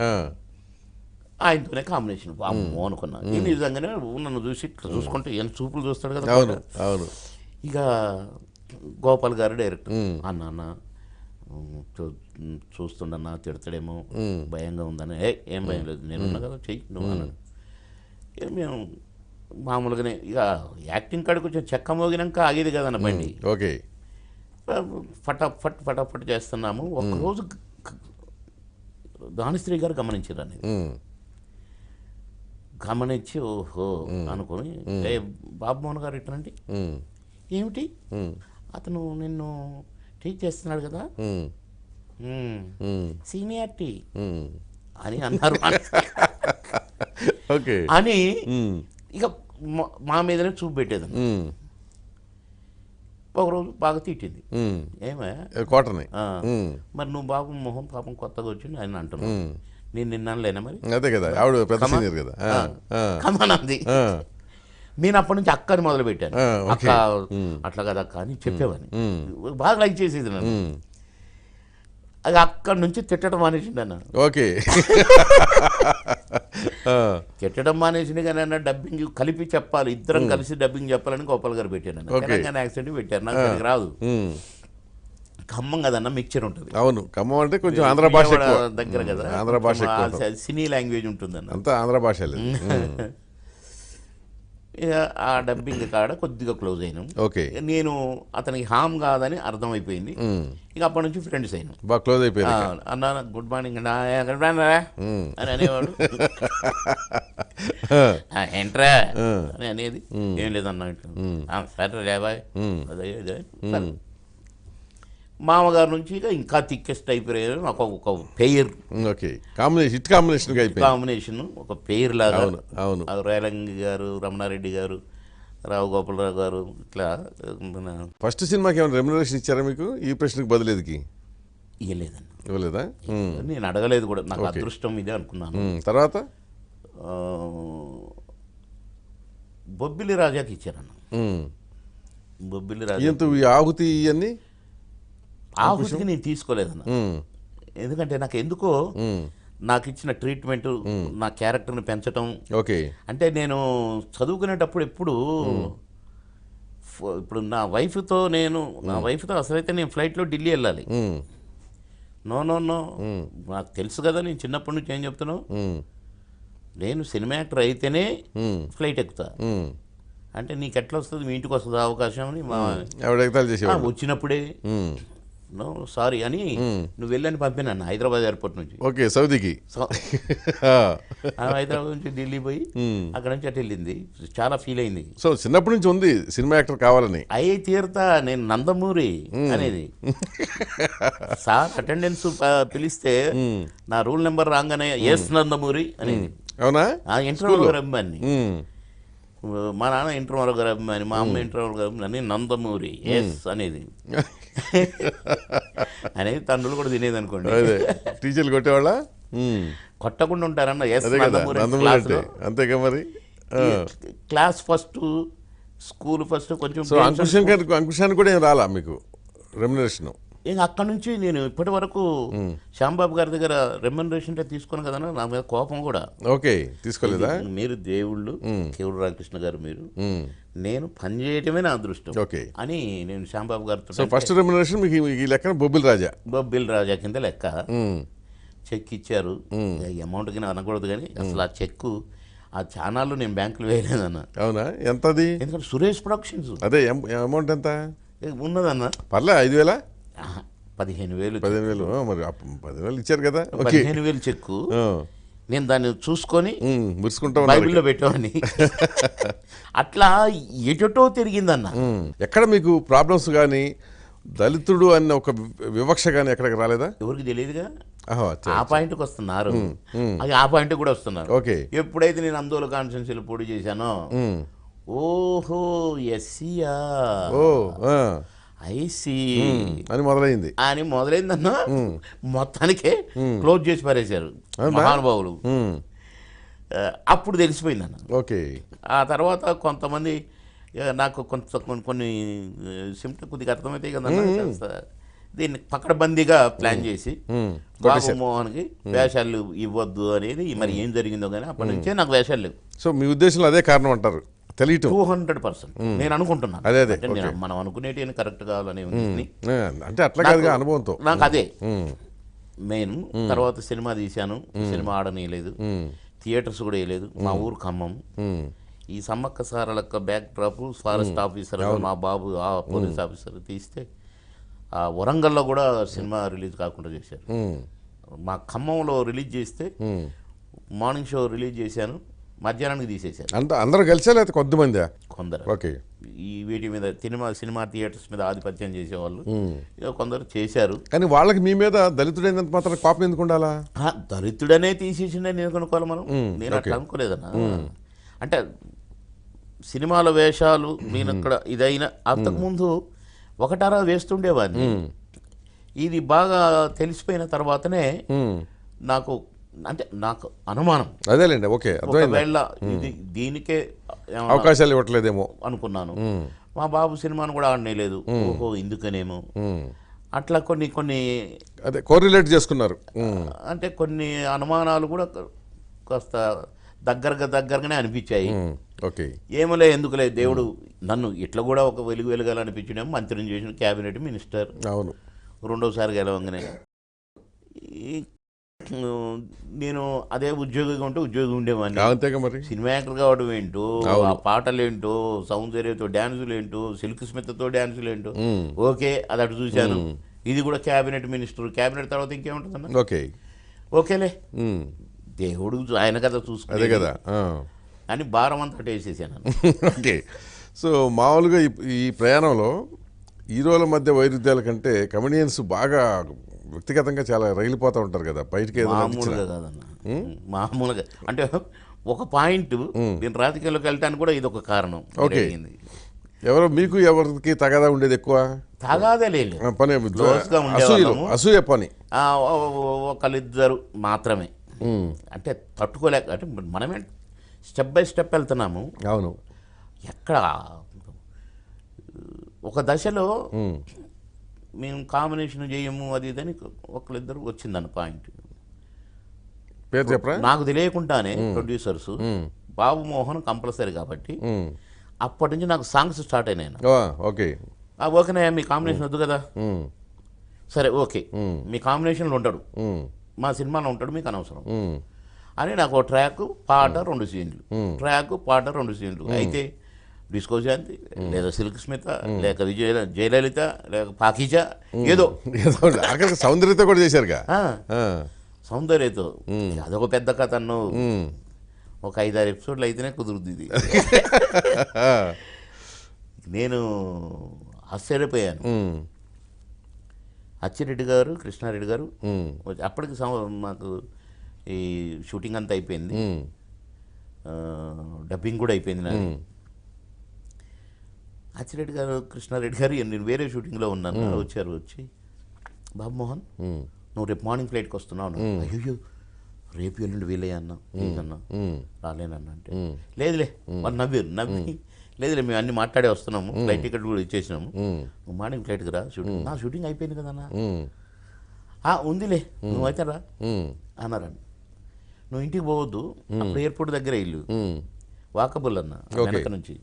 ఆయనతోనే కాంబినేషన్ అమ్మో అనుకున్నా, ఈ నిజంగానే నన్ను చూసి ఇట్లా చూసుకుంటే ఏం చూపులు చూస్తాడు కదా. ఇక గోపాల్ గారు డైరెక్టర్, అన్న చూస్తుండన్నా తిడతాడేమో భయంగా ఉందని, ఏం భయం లేదు నేనున్నా కదా చెయ్యి నువ్వు అన్నాడు. మేము మామూలుగానే ఇక యాక్టింగ్ కాడికి కొంచెం చెక్క మోగినాక ఆగేది కదన్న బండి, ఓకే ఫటాఫట్ ఫటాఫట్ చేస్తున్నాము. ఒకరోజు దానిశ్రీ గారు గమనించారు అనేది, గమనించి ఓహో అనుకుని, బాబు మోహన్ గారు ఇట్లాంటి ఏమిటి అతను నిన్ను ట్రీట్ చేస్తున్నాడు కదా, సీనియారిటీ అని అన్నారు అని ఇక మా మీదనే చూపు పెట్టేది. ఒకరోజు బాగా తిట్టింది, కోటని, మరి నువ్వు బాబు మొహం పాపం కొత్తగా వచ్చింది ఆయన అంటున్నావు, నేను నిన్నలేనా మరి, అదే కదా ఆవిడ పెద్ద సీనియర్ కదా కమానంది. నేను అప్పటి నుంచి అక్కని మొదలు పెట్టాను, అక్క అట్లా కదా అక్క అని చెప్పేవాడిని, బాగా లైక్ చేసేది నన్ను. అది అక్కడి నుంచి తిట్టడం మానేసింది అన్న. ఓకే తిట్టడం మానేసింది కానీ అన్న డబ్బింగ్ కలిపి చెప్పాలి, ఇద్దరం కలిసి డబ్బింగ్ చెప్పాలని గోపాల్ గారు పెట్టాను అన్న. తెలంగాణ యాక్సెంట్ పెట్టారు, నాకు దానికి రాదు. ఖమ్మం కదన్న మిక్చర్ ఉంటుంది. అవును, ఖమ్మం అంటే కొంచెం ఆంధ్ర భాష దగ్గర కదా, ఆంధ్ర భాష సినీ లాంగ్వేజ్ ఉంటుంది అన్న, అంతా ఆంధ్ర భాష. ఇక ఆ డబ్బింగ్ కాడ కొద్దిగా క్లోజ్ అయినాం. ఓకే, నేను అతనికి హామ్ కాదని అర్థమైపోయింది. ఇక అప్పటి నుంచి ఫ్రెండ్స్ అయినాం, బాగా క్లోజ్ అయిపోయింది. అన్నా గుడ్ మార్నింగ్ అని అనేవాడు, ఏంట్రా అని అనేది, ఏం లేదన్నా సరే రేబాయ్ అదే అదే. మామగారి నుంచి ఇక ఇంకా థిక్కెస్ట్ అయిపోయారు, నాకు ఒక పేరు. ఓకే, కాంబినేషన్ ఒక పేరు లాగా. అవును, రేలంగి గారు, రమణారెడ్డి గారు, రావు గోపాలరావు గారు, ఇట్లా. ఫస్ట్ సినిమాకి ఏమైనా రెమ్యునరేషన్ ఇచ్చారా మీకు? ఈ ప్రశ్నకు బదిలేదికి ఇవ్వలేదండి. ఇవ్వలేదా? నేను అడగలేదు కూడా, నాకు అదృష్టం ఇదే అనుకున్నాను. తర్వాత బొబ్బిలి రాజాకి ఇచ్చారన్న. బొబ్బిలి రాజా ఆహుతి ఇవన్నీ ఆహుతికి నేను తీసుకోలేదన్న, ఎందుకంటే నాకు ఎందుకో నాకు ఇచ్చిన ట్రీట్మెంట్, నా క్యారెక్టర్ని పెంచటం. ఓకే, అంటే నేను చదువుకునేటప్పుడు ఇప్పుడు నా వైఫ్తో అసలైతే నేను ఫ్లైట్లో ఢిల్లీ వెళ్ళాలి. నో నాకు తెలుసు కదా, నేను చిన్నప్పటి నుంచి ఏం చెప్తున్నావు, నేను సినిమా యాక్టర్ అయితేనే ఫ్లైట్ ఎక్కుతా. అంటే నీకు ఎట్లా వస్తుంది, మీ ఇంటికి వస్తుంది అవకాశం అని వచ్చినప్పుడే నో సారీ అని నువ్వు వెళ్ళని పంపినాను హైదరాబాద్ ఎయిర్పోర్ట్ నుంచి. ఓకే, సౌదీకి. హైదరాబాద్ నుంచి ఢిల్లీ పోయి అక్కడ నుంచి అటు వెళ్ళింది, చాలా ఫీల్ అయింది. సో చిన్నప్పటి నుంచి ఉంది సినిమా యాక్టర్ కావాలని. అయ్యి తీరుతా నేను నందమూరి అనేది. సార్ అటెండెన్స్ పిలిస్తే నా రూల్ నెంబర్ రాగానే ఎస్ నందమూరి అనేది. అవునా? ఇంటర్వ్యూ అభిమాని, మా నాన్న ఇంటర్వ్యూ అభిమాని, మా అమ్మ ఇంటర్వ్యూ అభిమాని, నందమూరి ఎస్ అనేది అనేది తండ్రులు కూడా తినేది అనుకోండి. టీచర్లు కొట్టేవాళ్ళ? కొట్టకుండా ఉంటారన్న. ఎస్ అంతేగా మరి. క్లాస్ ఫస్ట్ స్కూల్ ఫస్ట్ కొంచెం సో అంకుశానికి కూడా ఏం రాలా మీకు రెమ్యునరేషన్? ఇంకా అక్కడ నుంచి నేను ఇప్పటి వరకు శ్యాంబాబు గారి దగ్గర రెమ్యునరేషన్ తీసుకుని కదా, నా మీద కోపం కూడా. ఓకే, తీసుకోలేదా? మీరు దేవుళ్ళు, కేవూరు రామకృష్ణ గారు మీరు, నేను పని చేయటమే నా అదృష్టం ఓకే అని నేను శ్యాంబాబు గారితో. సో ఫస్ట్ రెమ్యునరేషన్ మీకు ఈ లెక్కన బొబ్బిల్ రాజా కింద లెక్క. చెక్ ఇచ్చారు, అమౌంట్ కింద అనకూడదు కానీ అసలు ఆ చెక్కు ఆ ఛానల్లో నేను బ్యాంకులో వేయలేదన్న. అవునా? ఎంతది? ఎందుకంటే సురేష్ ప్రొడక్షన్స్. అదే అమౌంట్ ఎంత ఉన్నదన్న? పర్లే 5,000 15,000. 15,000 మరి 10,000 ఇచ్చారు కదా. 15,000 చెక్కు నేను దాన్ని చూసుకొని బైబిల్లో పెట్టామని అట్లా ఎటో తిరిగిందన్న. ఎక్కడ మీకు ప్రాబ్లమ్స్ కానీ దళితుడు అన్న ఒక వివక్ష కానీ ఎక్కడికి రాలేదా? ఎవరికి తెలియదుగా. ఆ పాయింట్కి వస్తున్నారు, అది ఆ పాయింట్ కూడా వస్తున్నారు. ఓకే, ఎప్పుడైతే నేను అందోళన కాన్స్టిట్యున్సీలో పోటీ చేశానో, ఓహో ఎస్సీయా, ఐసీ అని మొదలైందన్న. మొత్తానికే క్లోజ్ చేసి పారేశారు మహానుభావులు. అప్పుడు తెలిసిపోయిందన్న. ఓకే, ఆ తర్వాత కొంతమంది నాకు కొన్ని సిమ్టమ్ కొద్దిగా అర్థమైతే కదా, దీన్ని పకడ్బందీగా ప్లాన్ చేసి బాబు మోహన్కి వేషాలు ఇవ్వద్దు అనేది మరి ఏం జరిగిందో కానీ అప్పటి నుంచే నాకు వేషాలు లేవు. సో మీ ఉద్దేశంలో అదే కారణం అంటారు? 200% నేను అనుకుంటున్నాను. అదే మనం అనుకునేటి కరెక్ట్ కావాలని అంటే అట్లా కాదుగా, అనుభవంతో నాకు అదే మెయిన్. తర్వాత సినిమా తీశాను, సినిమా ఆడనీయలేదు, థియేటర్స్ కూడా వేయలేదు. మా ఊరు ఖమ్మం. ఈ Sammakka Saralakka back drop forest officer మా బాబు ఆ పోలీస్ ఆఫీసర్ తీస్తే ఆ వరంగల్లో కూడా సినిమా రిలీజ్ కాకుండా చేశారు. మా ఖమ్మంలో రిలీజ్ చేస్తే మార్నింగ్ షో రిలీజ్ చేశాను, మధ్యాహ్నానికి తీసేశారు. అందరూ కలిసా లేకపోతే కొద్దిమంది? కొందరు. ఓకే, ఈ వీటి మీద సినిమా థియేటర్స్ మీద ఆధిపత్యం చేసేవాళ్ళు కొందరు చేశారు. కానీ వాళ్ళకి మీ మీద దళితుడైనంత మాత్రం కోపం ఎందుకు ఉండాలా? దళితుడనే తీసేసిండే నేను అనుకోవాలి. నేను అట్లా అనుకోలేదన్నా. అంటే సినిమాల వేషాలు నేను అక్కడ ఇదైనా అంతకుముందు ఒకటారా వేస్తుండేవాడిని. ఇది బాగా తెలిసిపోయిన తర్వాతనే నాకు అనుమానం. అదేలేండి, ఓకే, ఒకవేళ ఇది దీనికే అవకాశాలు ఇవ్వట్లేదేమో అనుకున్నాను. మా బాబు సినిమాను కూడా ఆడనేలేదు. ఓహో ఇందుకనేమో అట్లా కొన్ని అదే కోరిలేట్ చేసుకున్నారు. అంటే కొన్ని అనుమానాలు కూడా కాస్త దగ్గరగానే అనిపించాయి. ఓకే, ఏమోలే ఎందుకులే, దేవుడు నన్ను ఇట్లా కూడా ఒక వెలుగాలనిపించడేమో. మంత్రిని చేసిన క్యాబినెట్ మినిస్టర్, అవును, రెండోసారి గెలవంగానే. నేను అదే ఉద్యోగిగా ఉంటే ఉద్యోగి ఉండేవాడిని. అంతేగా మరి. సినిమా యాక్టర్ కావడం ఏంటో, ఆ పాటలు ఏంటో, సౌందర్యతో డ్యాన్సులు ఏంటో, సిల్క్ స్మిత్తో డ్యాన్సులు ఏంటో, ఓకే అది అటు చూశాను. ఇది కూడా క్యాబినెట్ మినిస్టర్. క్యాబినెట్ తర్వాత ఇంకేముంటుందన్న? ఓకే, ఓకేలే దేవుడు ఆయన కదా చూసుకునే కదా అని భారం అంతా వేసేసాను. ఓకే, సో మామూలుగా ఈ ప్రయాణంలో హీరోల మధ్య వైరుధ్యాల కంటే కమెడియన్స్ బాగా వ్యక్తిగతంగా చాలా రగిలిపోతూ ఉంటారు కదా బయటకి. మామూలుగా కాదన్న, మామూలుగా అంటే ఒక పాయింట్. నేను రాజకీయాల్లోకి వెళ్ళటానికి కూడా ఇది ఒక కారణం. ఓకే, ఎవరో మీకు ఎవరికి తగాదా ఉండేది? ఎక్కువ తగాదే లేదు, పని అసూయ పని ఒకళ్ళిద్దరు మాత్రమే. అంటే తట్టుకోలేక, అంటే మనమే స్టెప్ బై స్టెప్ వెళ్తున్నాము. అవును, ఎక్కడ ఒక దశలో మేము కాంబినేషన్ చేయము అది ఇదని ఒకళ్ళిద్దరు వచ్చిందన్న పాయింట్. పేరు చెప్పరా? నాకు తెలియకుండానే ప్రొడ్యూసర్స్ బాబు మోహన్ కంపల్సరీ కాబట్టి అప్పటి నుంచి నాకు సాంగ్స్ స్టార్ట్ అయినాయి. ఓకే, ఓకేనా, మీ కాంబినేషన్ వద్దు కదా, సరే ఓకే మీ కాంబినేషన్లో ఉంటాడు, మా సినిమాలో ఉంటాడు, మీకు అనవసరం అని నాకు ట్రాక్ పాట 2 సీన్లు, ట్రాక్ పాట 2 సీన్లు. అయితే డిస్కో శాంతి లేదా సిల్క్ స్మిత లేక జయలలిత లేక పాకీజా ఏదో సౌందర్యతో కూడా చేశారుగా. సౌందర్యతో అదొక పెద్ద కథ అన్ను. ఒక 5-6 ఎపిసోడ్లు అయితేనే కుదురుద్ది ఇది. నేను ఆశ్చర్యపోయాను. అచ్చిరెడ్డి గారు, కృష్ణారెడ్డి గారు అప్పటికి మాకు ఈ షూటింగ్ అంతా అయిపోయింది, డబ్బింగ్ కూడా అయిపోయింది నాది. అచ్చిరెడ్డి గారు, కృష్ణారెడ్డి గారు, నేను వేరే షూటింగ్లో ఉన్నాను, వచ్చారు. వచ్చి బాబు మోహన్ నువ్వు రేపు మార్నింగ్ ఫ్లైట్కి వస్తున్నావు. అయ్యో రేపు ఎల్లుండి వీలయ్యా అన్నా, అన్నా రాలేనన్నా అంటే లేదులే వాళ్ళు నవ్వి లేదు మేము అన్ని మాట్లాడే వస్తున్నాము, ఫ్లైట్ టికెట్ కూడా ఇచ్చేసినాము, నువ్వు మార్నింగ్ ఫ్లైట్కి రా షూటింగ్. నా షూటింగ్ అయిపోయింది కదన్నా. ఉందిలే నువ్వైతే రా అన్నారండి. నువ్వు ఇంటికి పోవద్దు, అప్పుడు ఎయిర్పోర్ట్ దగ్గర ఇల్లు వాకబుల్ అన్న, వెనక నుంచి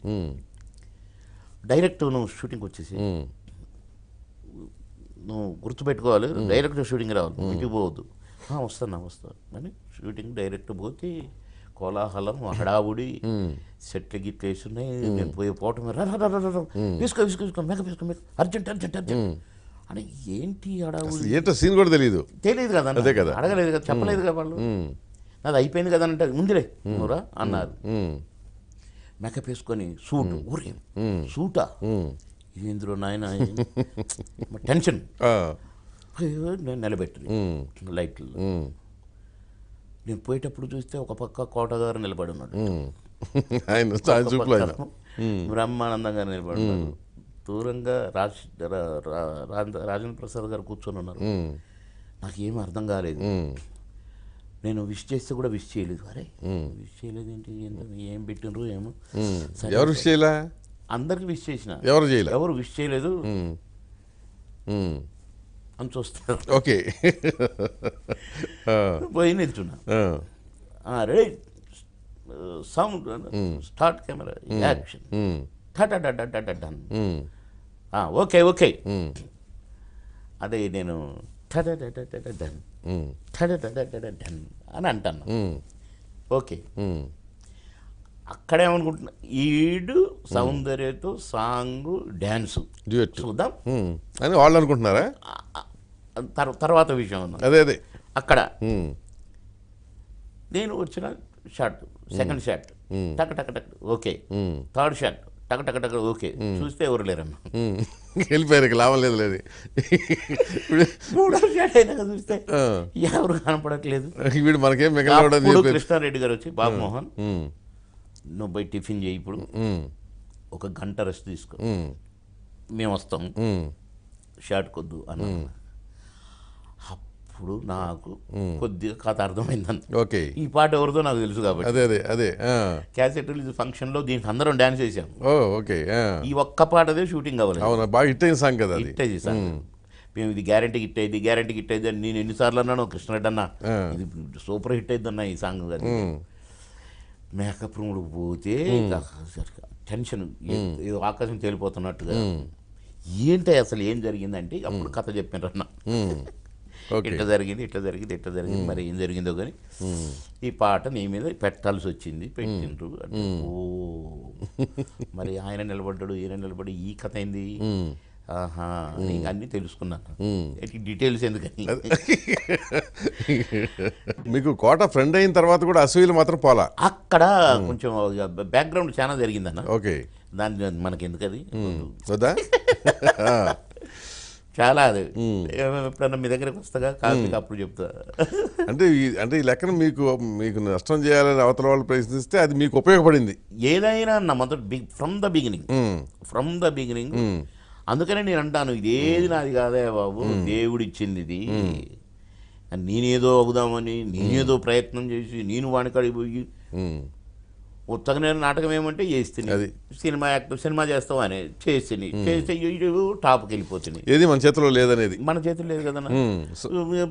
డైరెక్ట్ నువ్వు షూటింగ్కి వచ్చేసి నువ్వు గుర్తుపెట్టుకోవాలి, డైరెక్ట్ షూటింగ్ రావాలి, నువ్వు ఇంటికి పోవద్దు. వస్తా అని షూటింగ్ డైరెక్ట్ పోతే కోలాహలం, హడావుడి, సెట్లు గిట్లు వేస్తున్నాయి. నేను పోవటం తీసుకో మేక అర్జెంట్ అని ఏంటి హడావుడి, ఏంటో సీన్ కూడా తెలియదు కదా, అడగలేదు కదా, చెప్పలేదు కదా వాళ్ళు. నాది అయిపోయింది కదా అంటే ముందులే నువ్వురా అన్నారు. మేకప్ వేసుకొని సూట్, ఊరే సూటా ఇందులో నాయన టెన్షన్. నేను నిలబెట్టి లైట్లు, నేను పోయేటప్పుడు చూస్తే ఒక పక్క కోటగారు నిలబడి ఉన్నాడు, బ్రహ్మానందంగా నిలబడి ఉన్నాడు. దూరంగా రాజేంద్ర ప్రసాద్ గారు కూర్చొని ఉన్నారు. నాకేం అర్థం కాలేదు. నేను విష్ చేస్తే కూడా విష్ చేయలేదు. అరే విష్ చేయలేదు ఏంటి, ఏం పెట్టినరు ఏమో. ఎవరు విష్ చేయలే? అందరికి విష్ చేసిన, ఎవరు విష్ చేయలేదు అని చూస్తారు. ఓకే పోయి నిల్చున్నా. Ready sound start camera action done. Okay అదే నేను డన్ డన్ అని అంటాను. ఓకే అక్కడేమనుకుంటున్నా, ఈడు సౌందర్యతో సాంగ్ డ్యాన్సు చూద్దాం అని వాళ్ళు అనుకుంటున్నారా? తర్వాత విషయం అదే అక్కడ నేను వచ్చిన షాట్, సెకండ్ షాట్ టక్ టక్ టక్ ఓకే, థర్డ్ షాట్ టక్ టక్ టక్ ఓకే, చూస్తే ఎవరు లేరమ్మా, వెళ్ళిపోయారు, లాభం లేదు. మూడో షాట్ అయినాక చూస్తే ఎవరు కనపడట్లేదు. వీడు మనకేం మిగలడం. కృష్ణారెడ్డి గారు వచ్చి, బాబు మోహన్ నువ్వు పోయి టిఫిన్ చేయి, ఇప్పుడు ఒక గంట రెస్ట్ తీసుకో, మేము వస్తాం, షాట్ కొద్దు అన్న. అప్పుడు నాకు కొద్దిగా కథ అర్థమైందని. ఓకే, ఈ పాట ఎవరిదో నాకు తెలుసు కాబట్టి. అదే క్యాసెట్ రిలీజ్ ఫంక్షన్లో దీనికి అందరం డాన్స్ చేసాం. ఓకే, ఈ ఒక్క పాటదే షూటింగ్ అవ్వాలి. అవునా, బాగా హిట్ అయిన సాంగ్ కదా, హిట్ అయ్యి సాంగ్. మేము ఇది గ్యారంటీ హిట్ అయ్యింది అని నేను ఎన్నిసార్లు అన్నాను, కృష్ణరెడ్డి అన్న ఇది సూపర్ హిట్ అయింది అన్న ఈ సాంగ్. అది మేకప్ రూమ్లో పోతే టెన్షన్, ఆకాశం తేలిపోతున్నట్టుగా. ఏంటి అసలు ఏం జరిగిందంటే అప్పుడు కథ చెప్పినారన్న, ఇట్లా జరిగింది మరి ఏం జరిగిందో కానీ ఈ పాట నీ మీద పెట్టాల్సి వచ్చింది, పెట్టిండ్రు అంటే. ఓ మరి ఆయన నిలబడ్డాడు, ఈయన నిలబడి, ఈ కథ అయింది. ఆహా, నీకు అన్నీ తెలుసుకున్నాను. డీటెయిల్స్ ఎందుకని. మీకు కోట ఫ్రెండ్ అయిన తర్వాత కూడా అసూయలు మాత్రం పోలా. అక్కడ కొంచెం బ్యాక్గ్రౌండ్ చాలా జరిగిందన్న. ఓకే, దాని మనకి ఎందుకది వద్దా? చాలా అది ఎప్పుడన్నా మీ దగ్గరకు వస్తాగా కాఫీకి అప్పుడు చెప్తా. అంటే ఈ లెక్కన మీకు నష్టం చేయాలని అవతల వాళ్ళు ప్రయత్నిస్తే అది మీకు ఉపయోగపడింది. ఏదైనా నా మొదటి ఫ్రమ్ ద బిగినింగ్. అందుకనే నేను అంటాను, ఇదేది నాది కాదే బాబు, దేవుడు ఇచ్చింది ఇది. నేనేదో అవుదామని నేనేదో ప్రయత్నం చేసి నేను వాడికాడికి పోయి ఉత్తగా నేను నాటకం ఏమంటే చేస్తుంది, అది సినిమా చేస్తావు అని చేస్తే టాప్కి వెళ్ళిపోతుంది. ఏది మన చేతిలో లేదనేది, మన చేతిలో లేదు కదన్నా.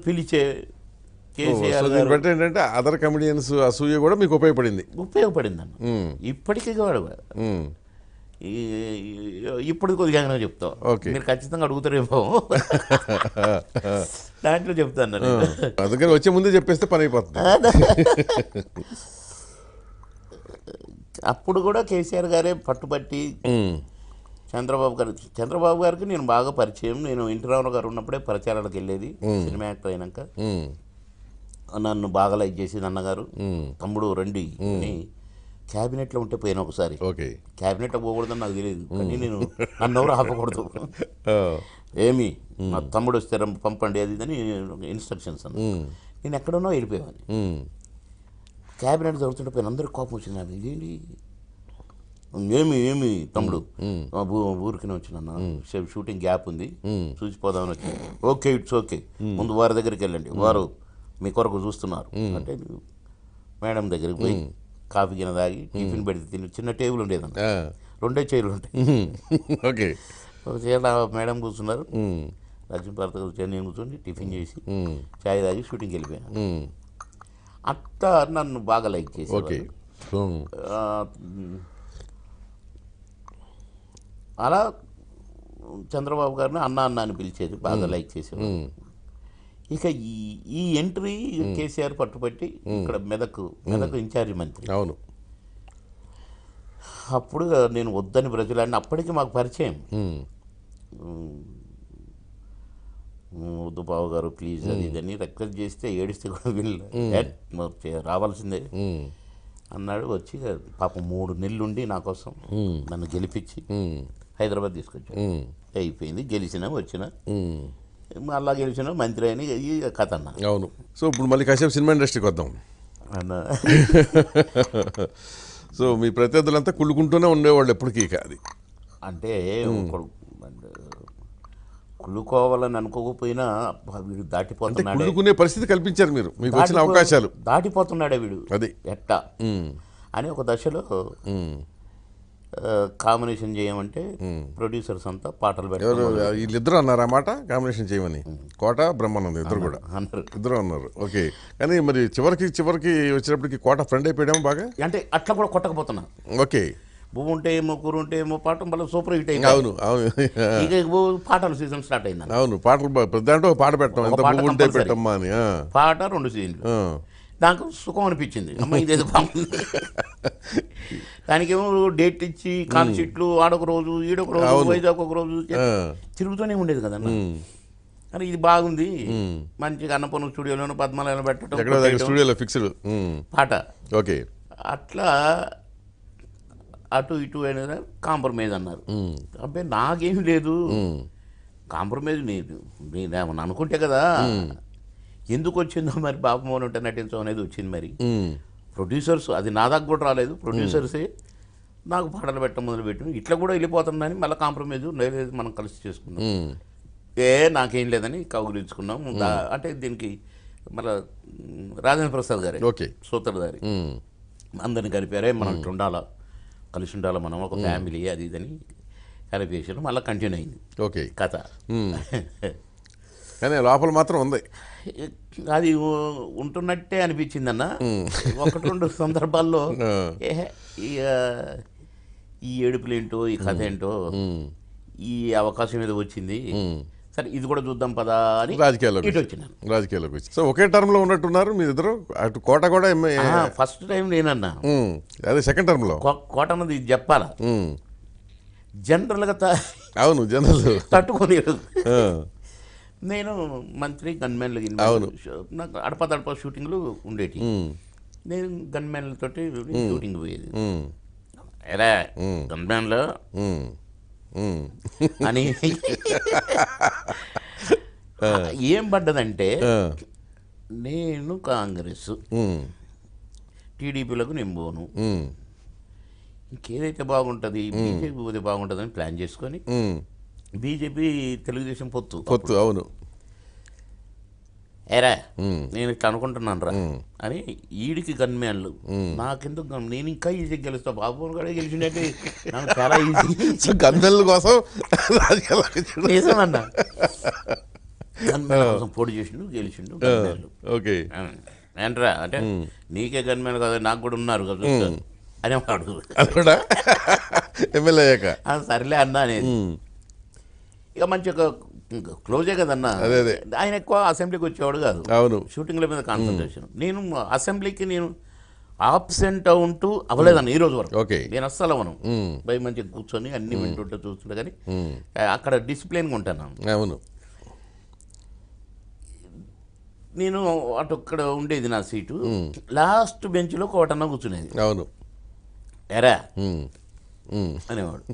పిలిచే ఏంటంటే అదర్ కమెడియన్స్ అసూయ కూడా మీకు ఉపయోగపడింది అన్న. ఇప్పటికీ కూడా ఇప్పుడు కొద్దిగా చెప్తావు, మీరు ఖచ్చితంగా అడుగుతారేమో దాంట్లో చెప్తాను. అందుకని వచ్చే ముందే చెప్పేస్తే పని అయిపోతుంది. అప్పుడు కూడా కేసీఆర్ గారే పట్టుబట్టి చంద్రబాబు గారికి నేను బాగా పరిచయం. నేను ఎన్టీ రామారావు గారు ఉన్నప్పుడే ప్రచారాలకు వెళ్ళేది, సినిమా యాక్టర్ అయినాక నన్ను బాగా లైక్ చేసేది అన్నగారు. తమ్ముడు రండి అని క్యాబినెట్లో ఉంటే పోయినా ఒకసారి. క్యాబినెట్లో పోకూడదని నాకు తెలియదు, కానీ నేను నన్ను ఎవరు ఆపకూడదు. ఏమి మా తమ్ముడు వస్తే పంపండి అది అని ఇన్స్ట్రక్షన్స్ అన్న. నేను ఎక్కడున్నా వెళ్ళిపోయాను. క్యాబినెట్ జరుగుతుంటే పోయిన అందరికి కోపం వచ్చింది నాకు. ఇదేంటి ఏమి తమ్ముడు ఊరికి వచ్చిన షూటింగ్ గ్యాప్ ఉంది చూసిపోదామని వచ్చి. ఓకే, ఇట్స్ ఓకే, ముందు వారి దగ్గరికి వెళ్ళండి, వారు మీ కొరకు చూస్తున్నారు అంటే మేడం దగ్గరికి పోయి కాఫీ గిన్నె తాగి టిఫిన్ పెడితే తిని చిన్న టేబుల్ ఉండేదన్న, 2 చైర్లు ఉంటాయి. ఓకే. ఒక చైర్లో మేడం కూర్చున్నారు, లక్ష్మీభారత కూర్చొని, నేను కూర్చొని టిఫిన్ చేసి చాయ్ తాగి షూటింగ్కి వెళ్ళిపోయాను. అట్లా నన్ను బాగా లైక్ చేసి ఓకే. అలా చంద్రబాబు గారిని అన్న అన్న అని పిలిచేది, బాగా లైక్ చేసేవారు. ఇక ఈ ఎంట్రీ కేసీఆర్ పట్టుబట్టి ఇక్కడ మెదక్ ఇన్ఛార్జి మంత్రి. అవును. అప్పుడు నేను వద్దని బ్రతిలాడిన, అప్పటికి మాకు పరిచయం. వద్దు బాబు గారు ప్లీజ్ అది ఇదని రిక్వెస్ట్ చేస్తే ఏడిస్తే కూడా రావాల్సిందే అన్నాడు. వచ్చి పాపం 3 నెలలు ఉండి నా కోసం నన్ను గెలిపించి హైదరాబాద్ తీసుకొచ్చాడు. అయిపోయింది, గెలిచినా వచ్చినా అలా గెలిచిన మంత్రి అని ఈ కథ అన్న. అవును. సో ఇప్పుడు మళ్ళీ కాసేపు సినిమా ఇండస్ట్రీకి వద్దాం అన్న. సో మీ ప్రత్యర్థులంతా కుళ్ళుకుంటూనే ఉండేవాళ్ళు ఎప్పటికీ. అది అంటే కుళ్ళుకోవాలని అనుకోకపోయినా వీడు దాటిపోతున్నాడు, కుళ్ళుకునే పరిస్థితి కల్పించారు మీరు, మీకు వచ్చిన అవకాశాలు. దాటిపోతున్నాడే వీడు అది ఎట్టా అని ఒక దశలో కాంబినేషన్ చేయమంటే ప్రొడ్యూసర్స్ అంతా పాటలు పెట్టారు. వీళ్ళిద్దరు అన్నారు అన్నమాట కాంబినేషన్ చేయమని. కోట బ్రహ్మానందం ఇద్దరు కూడా అన్నారు, ఇద్దరు అన్నారు. ఓకే. కానీ మరి చివరికి వచ్చినప్పటికి కోట ఫ్రెండ్ అయిపోయాము బాగా. అంటే అట్లా కూడా కొట్టకపోతున్నా. ఓకే. భూమి ఉంటే ఏమో, కూర ఉంటే ఏమో పాట మళ్ళీ సూపర్ హిట్ అయింది. అవును అవును. ఇక పాటల సీజన్ స్టార్ట్ అయింది. అవును, పాటలు దాంట్లో పాట పెట్టాం, ఎంత భూమి ఉంటే పెట్టమ్మా అని. పాట 2 సీజన్లు. నాకు సుఖం అనిపించింది, అమ్మ ఇదేదో బాగుంది. దానికేమో డేట్ ఇచ్చి కాల్ షీట్లు ఆడొక రోజు, ఈడొక రోజు, వైజాగ్ ఒక రోజు తిరుగుతూనే ఉండేది కదన్న. అని ఇది బాగుంది, మంచిగా అన్నపూర్ణ స్టూడియోలోనూ పద్మాలయంలో పెట్టడం, స్టూడియోలో ఫిక్స్డ్ పాట. ఓకే. అట్లా అటు ఇటు అయినా కాంప్రమైజ్ అన్నారు. అబ్బాయి నాకేం లేదు, కాంప్రమైజ్ లేదు, నేనేమన్నా అనుకుంటే కదా. ఎందుకు వచ్చిందో మరి బాబు మోహన్ ఉంటే నటించడం అనేది వచ్చింది. మరి ప్రొడ్యూసర్స్, అది నా దాకా కూడా రాలేదు, ప్రొడ్యూసర్సే నాకు పాటలు పెట్టడం మొదలుపెట్టిన. ఇట్లా కూడా వెళ్ళిపోతుందని మళ్ళీ కాంప్రమైజ్ లేదు, మనం కలిసి చేసుకున్నాం. నాకేం లేదని కౌగులించుకున్నాం. అంటే దీనికి మళ్ళీ రాజేంద్ర ప్రసాద్ గారే సూత్రధారి అందరిని కలిపారే, మనం ఇట్లా ఉండాలా, కలిసి ఉండాలా, మనం ఒక ఫ్యామిలీ, అది ఇదని కలిపేసారు. మళ్ళీ కంటిన్యూ అయింది ఓకే కథ. కానీ లోపల మాత్రం ఉంది, అది ఉంటున్నట్టే అనిపించింది అన్న. 1-2 సందర్భాల్లో ఈ ఏడుపులేంటో, ఈ కథ ఏంటో, ఈ అవకాశం ఏదో వచ్చింది, సరే ఇది కూడా చూద్దాం పదా అని రాజకీయాల్లోకి వచ్చి. సో ఒకే టర్మ్ లో ఉన్నట్టున్నారు మీరిద్దరు. అటు కోట కూడా ఫస్ట్ టైం నేనన్నా, అదే సెకండ్ టర్మ్ లో కోట అన్నది చెప్పాలా. జనరల్గా అవును, జనరల్ తట్టుకొని నేను మంత్రి గన్మెన్లు, నాకు అడపదడప షూటింగ్లు ఉండేటి. నేను గన్మెన్లతోటి షూటింగ్ పోయేది. ఎరా గన్మెన్లు అని ఏం పడ్డదంటే, నేను కాంగ్రెస్, టీడీపీలకు నేను పోను, ఇంకేదైతే బాగుంటుంది, బీజేపీ పోతే బాగుంటుందని ప్లాన్ చేసుకొని, బీజేపీ తెలుగుదేశం పొత్తు. అవును. ఏరా నేను ఇట్లా అనుకుంటున్నాను రా అని ఈడికి గన్మ్యాన్లు, నాకెందుకు, నేను ఇంకా ఈజీ గెలుస్తా, బాబు కూడా గెలిచిండే నాకు చాలా ఈజీ. గన్మ్యాన్ల కోసం నిజమన్నా, గన్మ్యాన్ కోసం పోటీ చేసిండు, గెలిచిండు గన్మ్యాన్లు. ఓకే. ఏంట్రా అంటే, నీకే గన్మ్యాన్ కదా, నాకు కూడా ఉన్నారు కదా అని వాడు ఎమ్మెల్యే అయ్యాక. సరేలే అన్నా నేను. ఇక మంచిగా క్లోజే కదన్నా. ఆయన ఎక్కువ అసెంబ్లీకి వచ్చేవాడు కాదు, అవును, షూటింగ్ల మీద కాన్సన్ట్రేషన్. నేను అసెంబ్లీకి నేను ఆబ్సెంట్ ఉంటూ అవ్వలేదన్న ఈ రోజు వరకు. నేను అస్సలు అవ్వను, బై మంచిగా కూర్చొని అన్ని వింటుంటే చూస్తుంటే, కానీ అక్కడ డిసిప్లిన్గా ఉంటాను. అవును. నేను అటు అక్కడ ఉండేది నా సీటు, లాస్ట్ బెంచ్లో కోటన్న కూర్చునేది. అవును. ఎరా అనేవాడు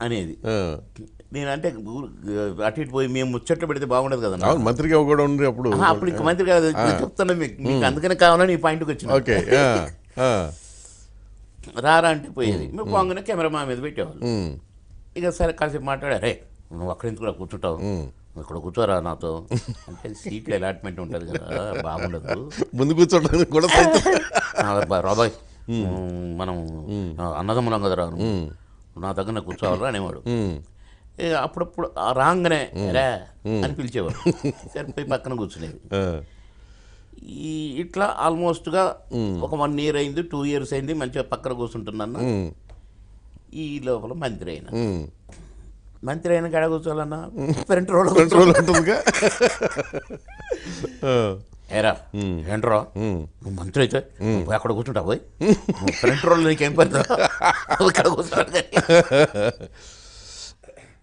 అనేది. నేనంటే అటు ఇటు పోయి మేము ముచ్చట్లు పెడితే బాగుండదు కదా, మంత్రిగా కూడా ఉండే అప్పుడు. అప్పుడు ఇంక మంత్రి కాదు చెప్తాను మీకు, అందుకనే కావాలని ఈ పాయింట్కి వచ్చిన. ఓకే. రారా అంటే పోయేది, మేము పోగానే కెమెరా మా మీద పెట్టేవాళ్ళు. ఇక సరే కాసేపు మాట్లాడారే, నువ్వు అక్కడ ఎందుకు కూడా కూర్చుంటావు, ఇక్కడ కూర్చోరా నాతో అంటే, సీట్లు అలాట్మెంట్ ఉంటుంది కదా, బాగుండదు, ముందు కూర్చోడానికి కూడా రాబాయ్ మనం అన్నదమ్ములం కదరా నా దగ్గర కూర్చోవాలరా అనేవాడు. అప్పుడప్పుడు రాగానే రా అని పిలిచేవాడు, సరిపోయి పక్కన కూర్చునేది. ఇట్లా ఆల్మోస్ట్గా ఒక 1 year అయింది, 2 years అయింది, మంచిగా పక్కన కూర్చుంటున్నాను. ఈ లోపల మంత్రి అయిన కాడ కూర్చోవాలన్నా ఫ్రంట్ రోడ్ ఉంటుందిగా. ఏరా ఏంట్రా నువ్వు మంత్రి అయితే పోయి అక్కడ కూర్చుంటా, పోయి ఫ్రంట్ రోడ్లో నీకేం పని ఇక్కడ కూర్చోవాలి.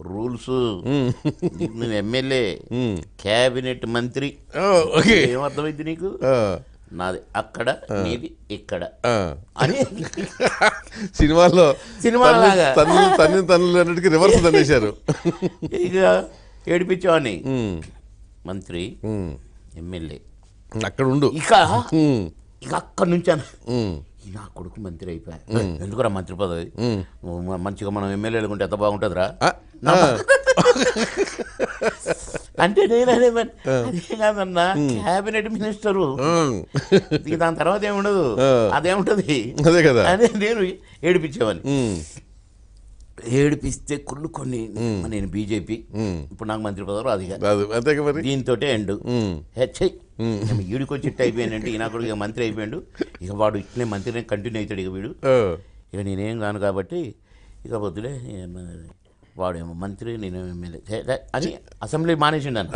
రూల్స్, నువ్వు ఎమ్మెల్యే, క్యాబినెట్ మంత్రి, ఏమర్థమైంది నీకు? నాది అక్కడ, నీది ఇక్కడ అని సినిమాలో సినిమాలాగా తన్నులన్నిటికీ రివర్స్ తన్నేశారు. ఇక ఏడిపించేవాడిని. మంత్రి, ఎమ్మెల్యే అక్కడ ఉండు. ఇక అక్కడి నుంచి నా కొడుకు మంత్రి అయిపోయా, ఎందుకురా మంత్రి పదవి, మంచిగా మనం ఎమ్మెల్యేలు ఉంటే ఎంత బాగుంటుందిరా అంటే నేను అదే కాదన్నా, క్యాబినెట్ మినిస్టరు, దాని తర్వాత ఏముండదు, అదేముంటది అదే కదా. అదే నేను ఏడిపించేవాడిని. ఏడిపిస్తే కొన్ని నేను బీజేపీ, ఇప్పుడు నాకు మంత్రి పదవి రాదు, దీంతో ఎండు హెచ్చై ఈడికొచ్చి ఇట్టు అయిపోయానంటే ఈయన కూడా ఇక మంత్రి అయిపోయాడు, ఇక వాడు ఇట్లే మంత్రినే కంటిన్యూ అవుతాడు ఇక వీడు, ఇక నేనేం కాను కాబట్టి ఇక వద్దులే, వాడేమో మంత్రి నేను ఎమ్మెల్యే అని అసెంబ్లీ మానేసిండు అన్న.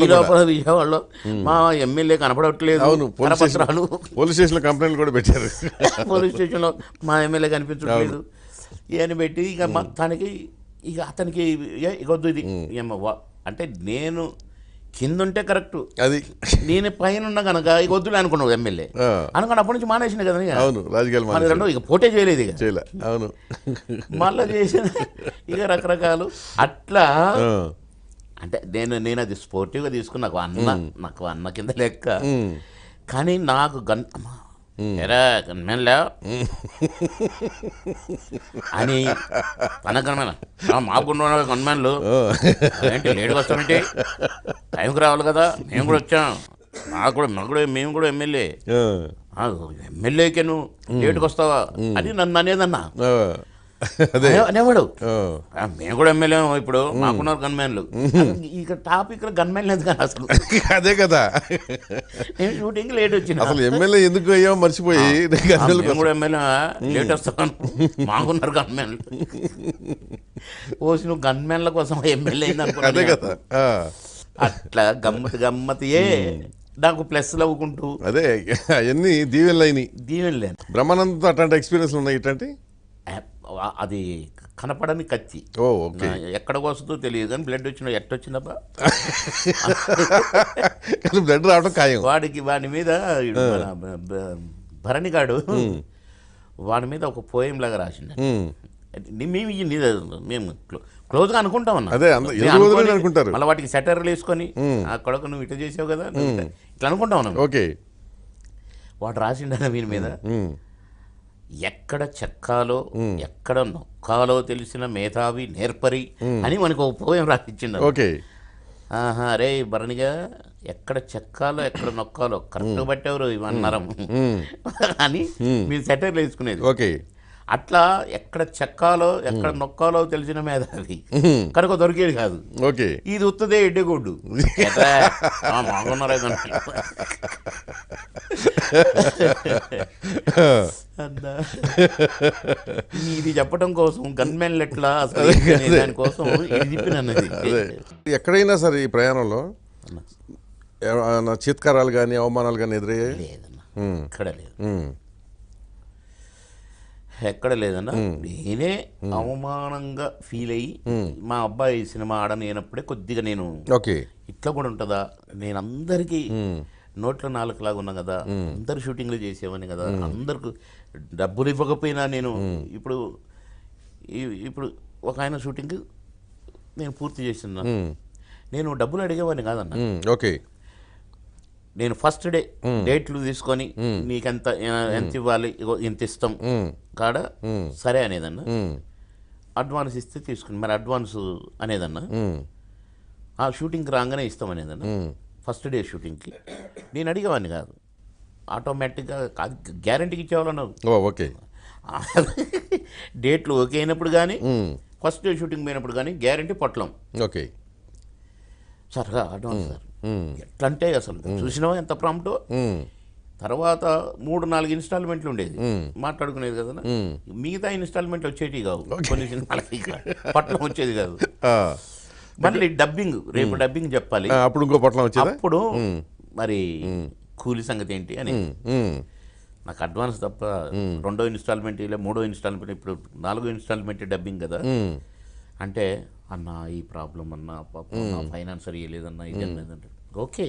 ఈ లోపల విజయవాడలో మా ఎమ్మెల్యే కనపడట్లేదు, పత్రాలు పోలీస్ స్టేషన్లో కంప్లైంట్ కూడా పెట్టారు, పోలీస్ స్టేషన్లో మా ఎమ్మెల్యే కనిపించట్లేదు అని పెట్టి ఇక మొత్తానికి ఇక అతనికి ఇక వద్దు ఇది అంటే నేను కింద ఉంటే కరెక్ట్, అది నేను పైన ఉన్నా కనుక ఇక వద్దులే అనుకున్నావు ఎమ్మెల్యే అనుకుని అప్పటి నుంచి మానేసిన కదా. అవును, రాజకీయాలు ఇక పోటే చేయలేదు, ఇక అవును మళ్ళీ చేసిన ఇక రకరకాలు అట్లా. అంటే నేను అది స్పోర్టివ్గా తీసుకుని నాకు అన్న కింద లెక్క. కానీ నాకు ఎరా గన్మెన్లే అని తన గన్మెన్ మాకున్న గన్మెన్లు ఏంటి లేట్గా వస్తామంటే టైంకి రావాలి కదా, మేము కూడా వచ్చాం, మేము కూడా ఎమ్మెల్యే, ఎమ్మెల్యేకే నువ్వు లేటుకు వస్తావా అని నన్ను అనేదన్నా అనేవాడు. మేము కూడా ఎమ్మెల్యే, ఇప్పుడు మాకున్నారు గన్మెన్లు, ఇక టాపిక్ గన్మెన్ లేదు కానీ అసలు అదే కదా. నేను షూటింగ్ లేట్ వచ్చిన, అసలు ఎమ్మెల్యే ఎందుకు అయ్యావు మర్చిపోయి, మేము కూడా ఎమ్మెల్యే లేట్ వస్తాను, మాకున్నారు గన్మెన్లు. ఓసి నువ్వు గన్మెన్ల కోసం ఎమ్మెల్యే అయింది అనుకున్నా కదా. అట్లా గమ్మతి నాకు ప్లస్ అవ్వుకుంటూ అదే అవన్నీ దీవెనలేని బ్రహ్మానందంతో అట్లాంటి ఎక్స్పీరియన్స్ ఉన్నాయి. ఇట్లాంటి అది కనపడని కత్తి, ఎక్కడ వస్తుందో తెలియదు కానీ బ్లడ్ వచ్చిన ఎట్టొచ్చిందబ్బా, బ్లడ్ రావడం ఖాయం. వాడి మీద భరణిగాడు వాడి మీద ఒక పోయం లాగా రాసిండు. మేము క్లోజ్గా అనుకుంటాం అనుకుంటారు, మళ్ళీ వాటికి సెటర్లు వేసుకొని ఆ కొడుకు నువ్వు ఇట్లా చేసావు కదా ఇట్లా అనుకుంటా ఉన్నాం. ఓకే, వాడు రాసిండన్న వీని మీద ఎక్కడ చెక్కాలో ఎక్కడ నొక్కాలో తెలిసిన మేధావి నేర్పరి అని మనకు ఒక పోయం రాసిచ్చిండు. ఓకే, అరే భరణిగా ఎక్కడ చెక్కాలో ఎక్కడ నొక్కాలో కరెక్ట్ పట్టేవారు ఇవన్నరం అని మీరు సెటర్లు వేసుకునేది. ఓకే, అట్లా ఎక్కడ చెక్కాలో ఎక్కడ నొక్కాలో తెలిసిన మేధావి కనుక దొరికేది కాదు. ఓకే, ఇది ఉత్తదే ఎడ్డగొడ్డు బాగున్నారా ఇది చెప్పడం కోసం గన్మెన్లు ఎట్లా అసలు దానికోసం ఇది చెప్పినది. ఎక్కడైనా సరే ఈ ప్రయాణంలో చీత్కారాలు కానీ అవమానాలు కానీ ఎదురయ్యాయి? లేదన్నా, ఎక్కడ లేదన్నా. నేనే అవమానంగా ఫీల్ అయ్యి మా అబ్బాయి సినిమా ఆడనేనప్పుడే కొద్దిగా నేను ఇట్లా కూడా ఉంటుందా, నేను అందరికీ నోట్ల నాలుకలాగా ఉన్నా కదా, అందరు షూటింగ్లు చేసేవాని కదా, అందరికి డబ్బులు ఇవ్వకపోయినా నేను ఇప్పుడు ఒక ఆయన షూటింగ్ నేను పూర్తి చేస్తున్నా, నేను డబ్బులు అడిగేవాడిని కాదన్న. ఓకే, నేను ఫస్ట్ డే డేట్లు తీసుకొని నీకెంత ఎంత ఇవ్వాలి, ఇంత ఇస్తాం కాడ సరే అనేదన్న. అడ్వాన్స్ ఇస్తే తీసుకుని మరి అడ్వాన్స్ అనేదన్న, ఆ షూటింగ్కి రాగానే ఇస్తాం అనేదన్న. ఫస్ట్ డే షూటింగ్కి నేను అడిగేవాడిని కాదు, ఆటోమేటిక్గా గ్యారంటీకి ఇచ్చేవాళ్ళు ఓ ఓకే. డేట్లు ఓకే అయినప్పుడు కానీ ఫస్ట్ డే షూటింగ్ పోయినప్పుడు కానీ గ్యారంటీ పొట్లం. ఓకే. సార్ అడ్వాన్స్ సార్ ఎట్లా అంటే అసలు చూసినావా ఎంత ప్రాంప్టో. తర్వాత 3-4 ఇన్స్టాల్మెంట్లు ఉండేది మాట్లాడుకునేది కదా. మిగతా ఇన్స్టాల్మెంట్లు వచ్చేటివి కావు కొన్ని సినిమాలకి, పట్నం వచ్చేది కాదు. మళ్ళీ డబ్బింగ్, రేపు డబ్బింగ్ చెప్పాలి, అప్పుడు ఇంకో పట్లం వచ్చేది. అప్పుడు మరి కూలి సంగతి ఏంటి అని నాకు అడ్వాన్స్ తప్ప రెండో ఇన్స్టాల్మెంట్ ఇలా మూడో ఇన్స్టాల్మెంట్, ఇప్పుడు 4వ ఇన్స్టాల్మెంట్ డబ్బింగ్ కదా. అంటే అన్న ఈ ప్రాబ్లం అన్న ఫైనాన్సర్ ఇవ్వలేదన్నా ఇది అన్నదంటే ఓకే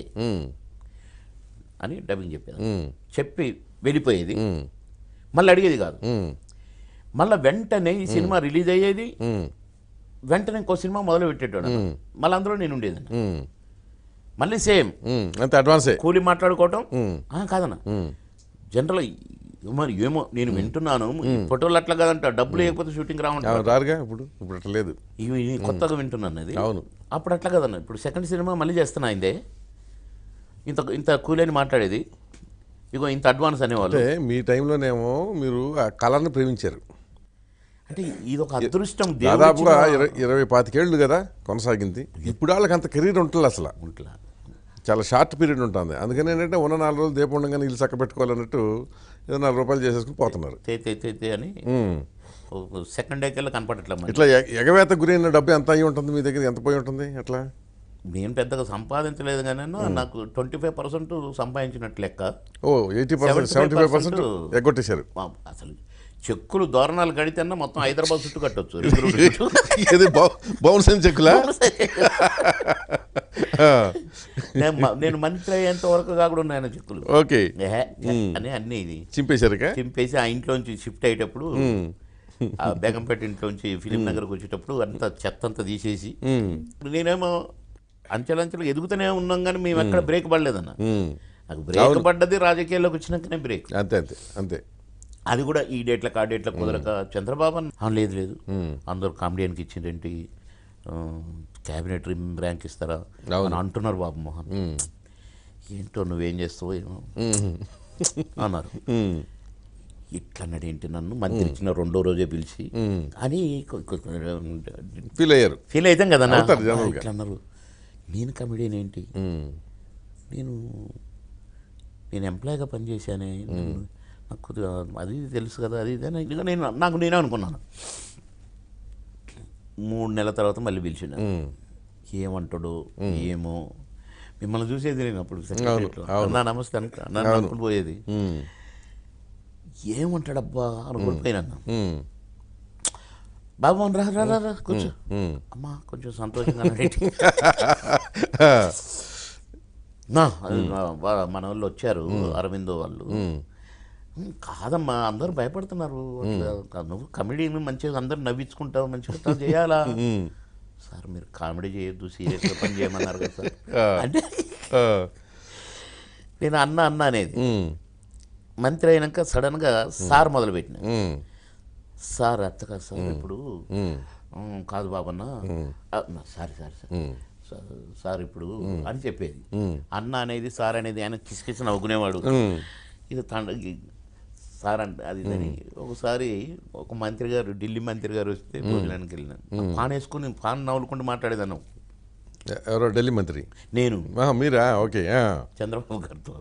అని డబ్బింగ్ చెప్పేది. చెప్పి వెళ్ళిపోయేది, మళ్ళీ అడిగేది కాదు. మళ్ళీ వెంటనే ఈ సినిమా రిలీజ్ అయ్యేది, వెంటనే ఇంకో సినిమా మొదలు పెట్టేటాడు, మళ్ళీ అందులో నేను ఉండేదండి. మళ్ళీ సేమ్ అంత అడ్వాన్సే కూలి మాట్లాడుకోవటం. కాదన్న జనరల్ మరి ఏమో నేను వింటున్నాను, ఫోటోలు అట్లా కాదంట, డబ్బులు లేకపోతే షూటింగ్ రారుగా. ఇప్పుడు అట్లా లేదు, ఇవి కొత్తగా వింటున్నాను అది. అవును, అప్పుడు అట్లా కదన్న. ఇప్పుడు సెకండ్ సినిమా మళ్ళీ చేస్తున్నా అయిందే, ఇంత కూలి అని మాట్లాడేది, ఇగో ఇంత అడ్వాన్స్ అనేవాళ్ళు. అంటే మీ టైంలోనేమో మీరు ఆ కళను ప్రేమించారు. అంటే ఇది ఒక అదృష్టం, దాదాపుగా 20-25 ఏళ్ళు కదా కొనసాగింది. ఇప్పుడు వాళ్ళకి అంత కెరీర్ ఉంటుంది అసలు, చాలా షార్ట్ పీరియడ్ ఉంటుంది. అందుకని ఏంటంటే ఉన్న 4 రోజులు దీపం ఉండగానే ఇల్లు చక్క పెట్టుకోవాలన్నట్టు ఏదో 4 రూపాయలు చేసేసుకుని పోతున్నారు అని. సెకండ్ డే కల్లా కనపడట్లేదు. ఇట్లా ఎగవేత గురైన డబ్బు ఎంత అయ్యి ఉంటుంది మీ దగ్గర, ఎంత పోయి ఉంటుంది? అట్లా నేను పెద్దగా సంపాదించలేదు కానీ నాకు 25% సంపాదించినట్టు లెక్క. ఓ 80%, 75% ఎగ్గొట్టేశారు. అసలు చెక్కులు దోరణాలు కడితే మొత్తం హైదరాబాద్ చుట్టూ కట్టొచ్చు. బౌన్సన్ చెక్కులా? నేను మంత్రి అయ్యేంత వరకు కాకుండా ఉన్నాయన్న చెక్కులు. ఓకే అని అన్నీ ఇది చింపేశారు. చింపేసి ఆ ఇంట్లోంచి షిఫ్ట్ అయ్యేటప్పుడు, ఆ బేగంపేట ఇంట్లోంచి ఫిలిం నగర్కి వచ్చేటప్పుడు అంతా చెత్త అంతా తీసేసి, నేనేమో అంచెలంచెలు ఎదుగుతూనే ఉన్నాం కానీ మేము ఎక్కడ బ్రేక్ పడలేదన్న. నాకు బ్రేక్ పడ్డది రాజకీయాల్లోకి వచ్చినాకనే బ్రేక్. అంతే అంతే అంతే. అది కూడా ఈ డేట్లకు ఆ డేట్లకు కుదరక చంద్రబాబు లేదు అందరూ కామెడియన్కి ఇచ్చిందేంటి, క్యాబినెట్ ర్యాంక్ ఇస్తారా అని అంటున్నారు బాబు మోహన్. ఏంటో నువ్వేం చేస్తావో ఏమో అన్నారు. ఇట్లా అన్నాడు ఏంటి, నన్ను మంత్రి ఇచ్చిన 2వ రోజే పిలిచి అని ఫీల్ అవుతాం కదా. ఇట్లా అన్నారు, నేను కమెడియన్ ఏంటి, నేను ఎంప్లాయ్గా పనిచేశానే, నాకు అది తెలుసు కదా, అది నాకు నేనే అనుకున్నాను. 3 నెలల తర్వాత మళ్ళీ పిలిచిండు. ఏమంటాడు ఏమో, మిమ్మల్ని చూసేది నేను అప్పుడు అన్నా నమస్తే అనుకుని పోయేది. ఏమంటాడబ్బా అనుకుంటుపోయినా, బాబు రా రా రా కూర్చో అమ్మా కొంచెం సంతోషంగా మన వాళ్ళు వచ్చారు అరవిందో వాళ్ళు. కాదమ్మా అందరూ భయపడుతున్నారు, నువ్వు కమెడీని మంచిగా అందరూ నవ్వించుకుంటావు, మంచిగా చేయాలా. సార్ మీరు కామెడీ చేయొద్దు, సీరియస్గా పని చేయమన్నారు కదా సార్ అంటే నేను అన్నా అనేది. మంత్రి అయినాక సడన్గా సార్ మొదలుపెట్టిన, సార్ అత్త కాదు సార్ ఇప్పుడు కాదు బాబన్న, సారీ సారీ సార్ సార్ ఇప్పుడు అని చెప్పేది. అన్న అనేది సార్ అనేది ఆయన కిసికిసి నవ్వుకునేవాడు. ఇది సార్ అంటే అది ఒకసారి ఒక మంత్రి గారు, ఢిల్లీ మంత్రి గారు వస్తే భోజనానికి వెళ్ళినాను, పాన్ వేసుకుని పాన్ నవ్వులుకుంటూ మాట్లాడేదాను. ఎవరో ఢిల్లీ మంత్రి? నేను. మీరా? ఓకే. చంద్రబాబు గారితో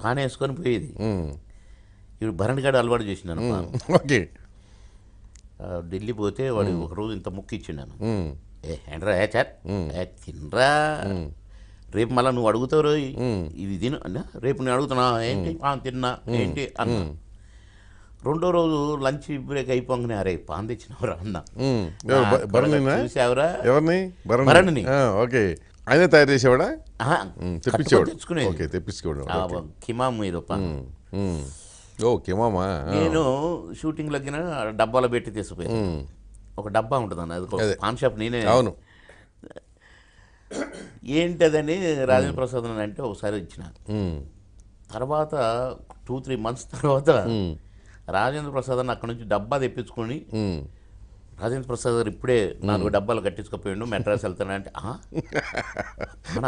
పాన్ వేసుకొని పోయేది. ఇప్పుడు భరణ్ గారు అలవాటు చేసినాను. ఓకే. ఢిల్లీ పోతే వాడు ఒకరోజు ఇంత ముక్కు ఇచ్చిండాను. ఏంట్రా చార్ తినరా, రేపు మళ్ళీ నువ్వు అడుగుతావు రోజు ఇది తిను అన్నా, రేపు నేను అడుగుతున్నా ఏంటి తిన్నా ఏంటి అన్నా. 2వ రోజు లంచ్ బ్రేక్ అయిపోగానే అరే పాన్ తెచ్చినవరా అన్నా. చూసావరా? ఎవరిని? భరణిని. ఓకే. ఆయనే తయారు చేసేవాడా? తెచ్చుకునేవాడు. కిమామ్ మీద పాన్. ఓ కిమామా. నేను షూటింగ్లోకి డబ్బాలో పెట్టి తీసుకుపోయాను. ఒక డబ్బా ఉంటుంది అన్న, అది పాన్ షాప్ నేనే. అవును. ఏంటదని రాజేంద్ర ప్రసాద్ అని అంటే ఒకసారి ఇచ్చిన. తర్వాత 2-3 months తర్వాత రాజేంద్ర ప్రసాద్ అని అక్కడ నుంచి డబ్బా తెప్పించుకొని, రాజేంద్ర ప్రసాద్ గారు ఇప్పుడే 4 డబ్బాలు కట్టించుకోపోయాడు, మెడ్రాస్ వెళ్తానంటే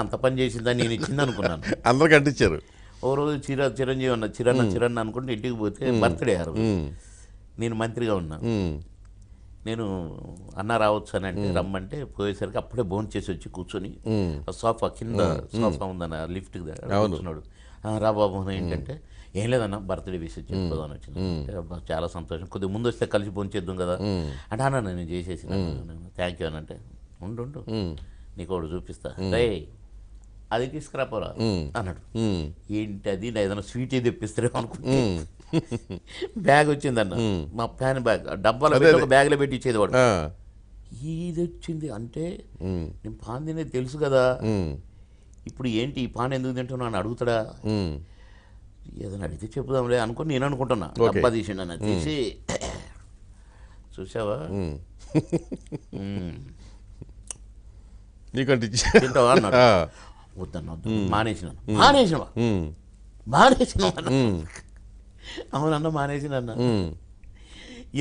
అంత పని చేసిందని నేను ఇచ్చింది అనుకున్నాను. అందరు కట్టించారు. ఓ రోజు చిరంజీవి అన్న చిరన్న అనుకుంటే ఇంటికి పోతే బర్త్డే ఆ రోజు. నేను మంత్రిగా ఉన్నా. నేను అన్న రావచ్చు అని అంటే రమ్మంటే పోయేసరికి అప్పుడే భోజనం చేసి వచ్చి కూర్చొని సోఫా కింద సోఫా ఉందన్న లిఫ్ట్ కూర్చున్నాడు. రా బాబు ఏంటంటే ఏం లేదన్న బర్త్డే విషయం చెప్పుకోదాని వచ్చింది. చాలా సంతోషం, కొద్దిగా ముందు వస్తే కలిసి భోజనం చేద్దాం కదా అంటే అన్న నేను చేసేసిన థ్యాంక్ యూ అని అంటే ఉండు నీకు ఒకటి చూపిస్తా రే అది తీసుకురాపోరా అన్నాడు. ఏంటి అది ఏదైనా స్వీట్ తెప్పిస్తారేమో అనుకుంటే బ్యాగ్ వచ్చిందన్న, మా ఫ్యాన్ బ్యాగ్ డబ్బాలో పెట్టి ఒక బ్యాగ్లో పెట్టి ఇచ్చేది వాడు. ఇది వచ్చింది అంటే నేను పాన్ తినేది తెలుసు కదా, ఇప్పుడు ఏంటి ఈ పాన్ ఎందుకు తింటున్నా అని అడుగుతాడా, ఏదైనా అడిగితే చెప్పుదాంలే అనుకుని నేను అనుకుంటున్నా. డబ్బా తీసిండు అన్న, తీసి చూసావా నీకంటే తింటావా అన్నాడు. వద్దన్న మానేసినవా అవునన్న మానేసినన్న.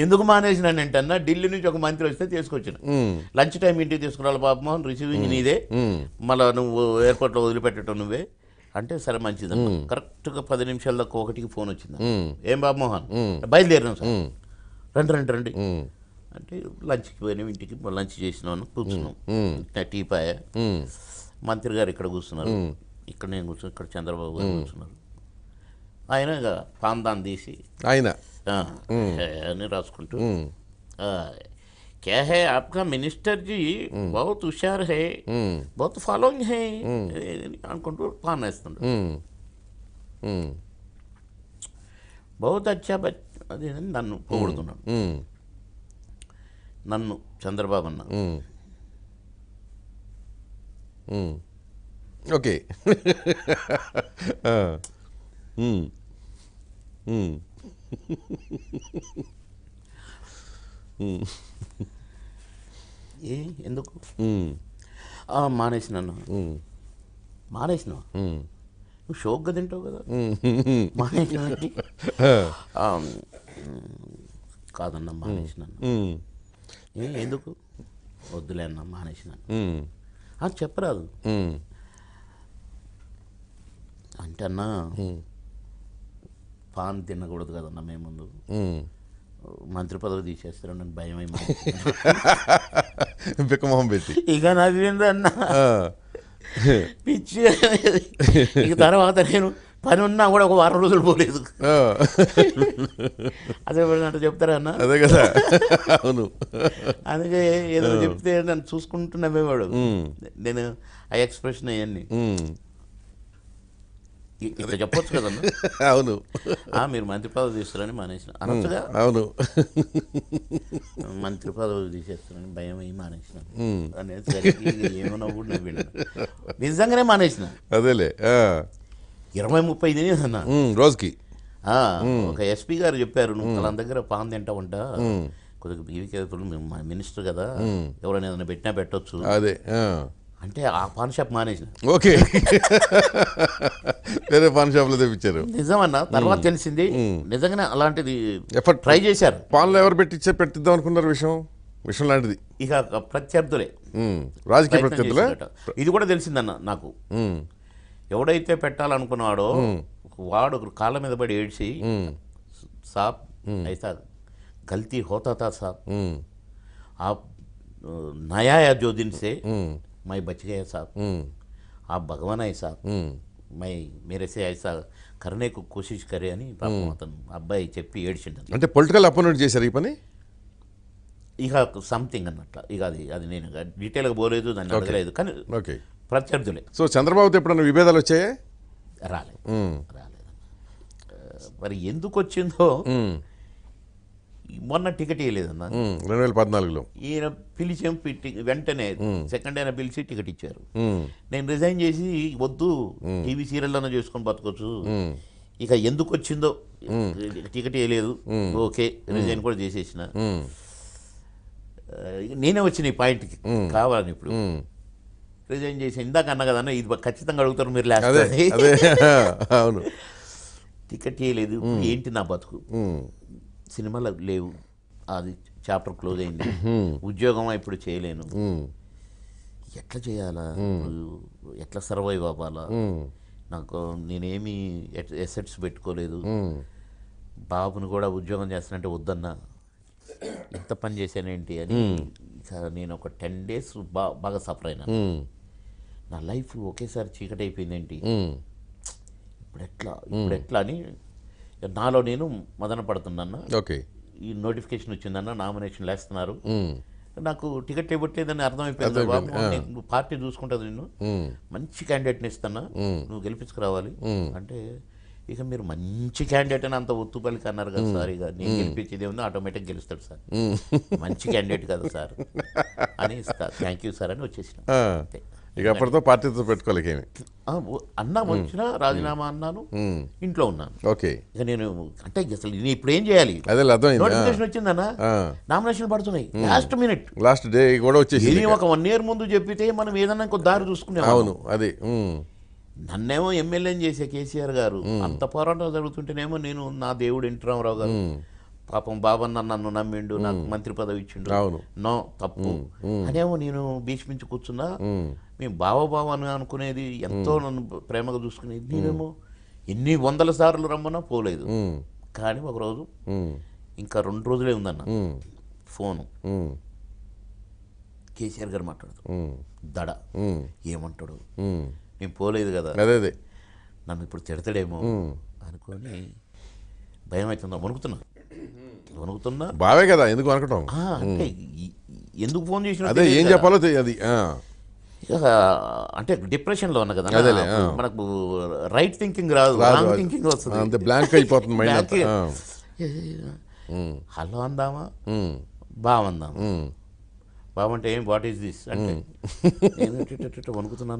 ఎందుకు మానేసినాను అంటే అన్న ఢిల్లీ నుంచి ఒక మంత్రి వస్తే తీసుకొచ్చిన, లంచ్ టైం ఇంటికి తీసుకురావాలి బాబు రిసీవింగ్ నీదే, మళ్ళీ నువ్వు ఎయిర్పోర్ట్లో వదిలిపెట్టడం నువ్వే అంటే సరే మంచిదన్న. కరెక్ట్గా 10 నిమిషాల దాకా ఒకటికి ఫోన్ వచ్చింది. ఏం బాబు మోహన్ బయలుదేరినాం సార్, రండి అంటే లంచ్కి పోయినాం, ఇంటికి లంచ్ చేసినాను, కూర్చున్నాం, టీ పాయ. మంత్రి గారు ఇక్కడ కూర్చున్నారు, ఇక్కడ నేను కూర్చున్నాను, ఇక్కడ చంద్రబాబు గారు కూర్చున్నారు. ఆయన ఇక పాందాన్ తీసి ఆయన అని రాసుకుంటూ क्या है आपका मिनिस्टर जी बहुत होशियार है बहुत फॉलोइंग है అనుకుంటూ పాన్ వేస్తుండు. బహుత్ అచ్చా అది నన్ను పొగుడుతున్నాడు. నన్ను చంద్రబాబు అన్న ఓకే ఎందుకు మానేసినాను, మానేసినావు నువ్వు షోక్గా తింటావు కదా మానేసిన కాదన్నా మానేసినాను. ఎందుకు వద్దులే అన్న మానేసినాను చెప్పరాదు అంటే అన్నా పాన్ తినకూడదు కదన్నా మేము ముందు, మంత్రి పదవి తీసేస్తారు నన్ను భయం అయింది బిక్కమొహం పెట్టి. ఇక నవ్విందన్నా పిచ్చి. ఇక తర్వాత నేను పని ఉన్నా కూడా ఒక వారం రోజులు పోలేదు. అదే అంటే చెప్తారా అన్న, అదే కదా అవును. అందుకే ఏదో చెప్తే నన్ను చూసుకుంటున్నామేవాడు. నేను ఆ ఎక్స్ప్రెషన్ అవన్నీ ఇట్లా చెప్పొచ్చు కదన్నా. అవును మీరు మంత్రి పదవి తీస్తారని మానేసిన అనొచ్చుగా. అవును మంత్రి పదవి తీసేస్తారని భయం అయ్యి మానేసిన అనేసరికి ఏమన్నా కూడా నవ్విన, నిజంగానే మానేసిన. అదేలే 20-30 తినేదన్నా రోజుకి. ఒక ఎస్పీ గారు చెప్పారు, నువ్వు వాళ్ళ దగ్గర పాన్ తింటావంట, కొద్దిగా బీవీకేతులు మినిస్టర్ కదా ఎవరైనా ఏదైనా పెట్టినా పెట్టొచ్చు అదే అంటే ఆ పాన్ షాప్ మానేసిన. ఓకే వేరే పాన్ షాప్లో తెప్పించారు. నిజమన్నా తర్వాత తెలిసింది నిజంగానే అలాంటిది ట్రై చేశారు. పాన్లో ఎవరు పెట్టిద్దాం అనుకున్నారు విషయం లాంటిది. ఇక ప్రత్యర్థులే, రాజకీయ ప్రత్యర్థులే. ఇది కూడా తెలిసిందన్న నాకు. ఎవడైతే పెట్టాలనుకున్నాడో వాడు కాళ్ళ మీద పడి ఏడ్చి సాబ్ ఐసా గల్తీ హోతా తా సాబ్ आप नया या जो दिन से मैं बच गया साहब, आप भगवान है साहब, मैं मेरे से ऐसा करने को कोशिश करे అని పాపం అతను అబ్బాయి చెప్పి ఏడ్చిండు. అంటే పొలిటికల్ అపోనెంట్ చేశారు ఈ పని. ఇక సంథింగ్ అన్నట్ల. ఇక అది నేను డీటెయిల్గా పోలేదు, దాన్ని అడగలేదు, కానీ ఓకే ప్రత్యర్థులే. సో చంద్రబాబుతో ఎప్పుడన్నా విభేదాలు వచ్చాయా? రాలేదు. మరి ఎందుకు వచ్చిందో మొన్న టికెట్ ఇవ్వలేదన్న 2014లో. ఈయన పిలిచాం, వెంటనే సెకండ్ అయినా పిలిచి టికెట్ ఇచ్చారు. నేను రిజైన్ చేసి వద్దు టీవీ సీరియల్లోనే చేసుకొని బతకొచ్చు, ఇక ఎందుకు వచ్చిందో టికెట్ ఇవ్వలేదు, ఓకే రిజైన్ కూడా చేసేసిన. నేనే వచ్చిన ఈ పాయింట్కి కావాలని ఇప్పుడు రిజైన్ చేసి ఇందాక అన్నా కదన్నా, ఇది ఖచ్చితంగా అడుగుతారు మీరు లాస్ట్. అవును టికెట్ ఇవ్వలేదు, ఏంటి నా బతుకు, సినిమాలు లేవు, అది చాప్టర్ క్లోజ్ అయింది, ఉద్యోగం ఇప్పుడు చేయలేను, ఎట్లా చేయాలా, ఎట్లా సర్వైవ్ అవ్వాలా, నాకు నేనేమి ఎసెట్స్ పెట్టుకోలేదు, బాబుని కూడా ఉద్యోగం చేస్తానంటే వద్దన్నా, ఇంత పని చేశానేంటి అని ఇక నేను ఒక 10 days బాగా సఫర్ అయినా. నా లైఫ్ ఒకేసారి చీకటి అయిపోయిందేంటి, ఇప్పుడు ఎట్లా అని నాలో నేను మదన పడుతున్నా. ఓకే. ఈ నోటిఫికేషన్ వచ్చిందన్న, నామినేషన్ వేస్తున్నారు, నాకు టికెట్ ఇవ్వట్లేదని అర్థమైపోయింది. బాబు నువ్వు పార్టీ చూసుకుంటుంది, నిన్ను మంచి క్యాండిడేట్ని ఇస్తున్నా, నువ్వు గెలిపించుకురావాలి అంటే, ఇక మీరు మంచి క్యాండిడేట్ అని అంత ఒత్తు పలికి అన్నారు కదా సార్, ఇక నేను గెలిపించేది ఉంది, ఆటోమేటిక్ గెలుస్తాడు సార్, మంచి క్యాండిడేట్ కదా సార్ అని ఇస్తా, థ్యాంక్ యూ సార్ అని వచ్చేసిన. ఇక అప్పటితో పార్టీతో పెట్టుకోలేకేమి. అన్నా వచ్చినా రాజీనామా అన్నాను, ఇంట్లో ఉన్నాను. ఓకే. ఇక నేను అంటే అసలు నేను ఇప్పుడు ఏం చేయాలి, అదే అర్థమైంది. నోటిఫికేషన్ వచ్చిందన్నా, నామినేషన్ పడుతున్నాయి, లాస్ట్ డే కూడా వచ్చేసి ఒక 1 year ముందు చెప్పితే మనం ఏదన్నా ఇంకో దారి చూసుకునే. అవును, అది నన్నేమో ఎమ్మెల్యేని చేసే కేసీఆర్ గారు, అంత పోరాటం జరుగుతుంటేనేమో నేను నా దేవుడు ఎన్టీ రామారావు గారు పాపం బాబన్న నన్ను నమ్మిండు, నాకు మంత్రి పదవి ఇచ్చిండు, నో తప్పు అనేమో నేను భీష్మించి కూర్చున్నా. మేము బావ అని అనుకునేది, ఎంతో నన్ను ప్రేమగా చూసుకునేది, నేనేమో ఎన్ని 100 సార్లు రమ్మన్నా పోలేదు. కానీ ఒకరోజు ఇంకా 2 రోజులే ఉందన్న, ఫోను కేసీఆర్ గారు మాట్లాడుతాడు, దడ ఏమంటాడు, నేను పోలేదు కదా, అదే నన్ను ఇప్పుడు తిడతాడేమో అనుకొని భయం అవుతుందా, వణుకుతున్నా. బావే కదా, ఎందుకు అనకటం, అంటే ఎందుకు ఫోన్ చేసిన అదే ఏం చెప్పాలో అది అంటే డిప్రెషన్లో ఉన్నా కదా, మనకు రైట్ థింకింగ్ రాదు, రాంగ్ థింకింగ్ వస్తుంది, అంతే బ్లాంక్ అయిపోతుంది మైండ్. హలో అందామా, బాగుందామా, బాగుంటే ఏం వాట్ ఈస్ దిస్ అంటే నేను వణుకుతున్నా,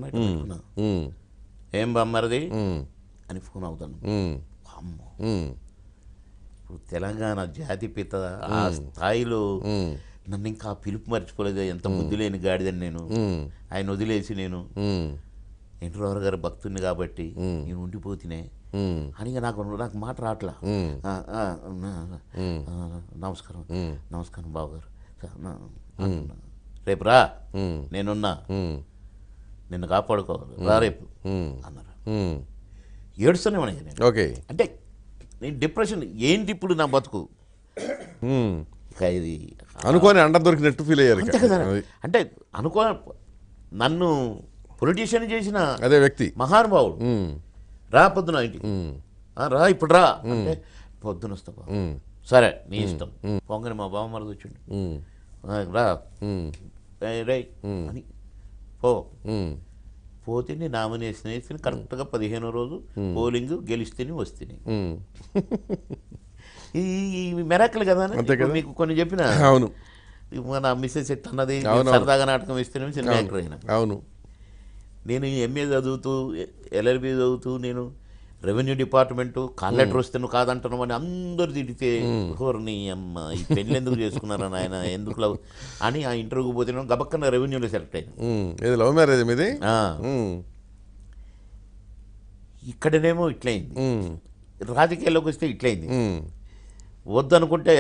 ఏం బామ్మరిది అని ఫోన్ అవుతాను. అమ్మో, ఇప్పుడు తెలంగాణ జాతిపిత ఆ స్థాయిలో నన్ను ఇంకా పిలుపు మర్చిపోలేదు, ఎంత బుద్ధి లేని గాడిదని నేను, ఆయన వదిలేసి నేను ఎన్టీ రామారావు గారి భక్తుడిని కాబట్టి నేను ఉండిపోతినే అని నాకు మాట రావట్లా. నమస్కారం బావగారు, రేపు రా, నేనున్నా, నిన్ను కాపాడుకోవాలి, రా రేపు అన్నారు. ఏడుస్తూనే ఉన్నాయి నేను. ఓకే. అంటే నేను డిప్రెషన్ ఏంటి ఇప్పుడు నా బతుకు, ఇది అనుకోని అండ దొరికినట్టు ఫీల్ అయ్యారు కదా. అంటే నన్ను పొలిటీషియన్ చేసిన అదే వ్యక్తి మహానుభావుడు, రా పొద్దున ఇంటికి రా, ఇప్పుడు రా అంటే పొద్దున వస్తా, సరే నీ ఇష్టం, పొంగని మా బావ మరది వచ్చిండు, రా రై అని పోతే నామినేషన్ వేసి కరెక్ట్గా 15వ రోజు పోలింగ్ గెలిస్తేనే వస్తేనే. ఈ మెరాకిల్ కదా మీకు కొన్ని చెప్పిన. అవును, మన మిస్సెస్ ఎట్ అన్నది సరదాగా నాటకం ఇస్తేనే సినిమా యాక్టర్ అయినా. అవును, నేను ఎంఏ చదువుతూ ఎల్ఎల్బి చదువుతూ నేను రెవెన్యూ డిపార్ట్మెంటు కాల్ లెటర్ వస్తే నువ్వు కాదంటున్నావు అని అందరు తిడితే, నీ అమ్మ ఈ పెళ్ళి ఎందుకు చేసుకున్నారని ఆయన ఎందుకు లవ్ అని ఆ ఇంటర్వ్యూకి పోతే గబక్కన రెవెన్యూలో సెలెక్ట్ అయ్యాను. లవ్ మ్యారేజ్ మీది? ఇక్కడనేమో ఇట్లయింది, రాజకీయాల్లోకి వస్తే ఇట్లయింది. వద్దనుకుంటే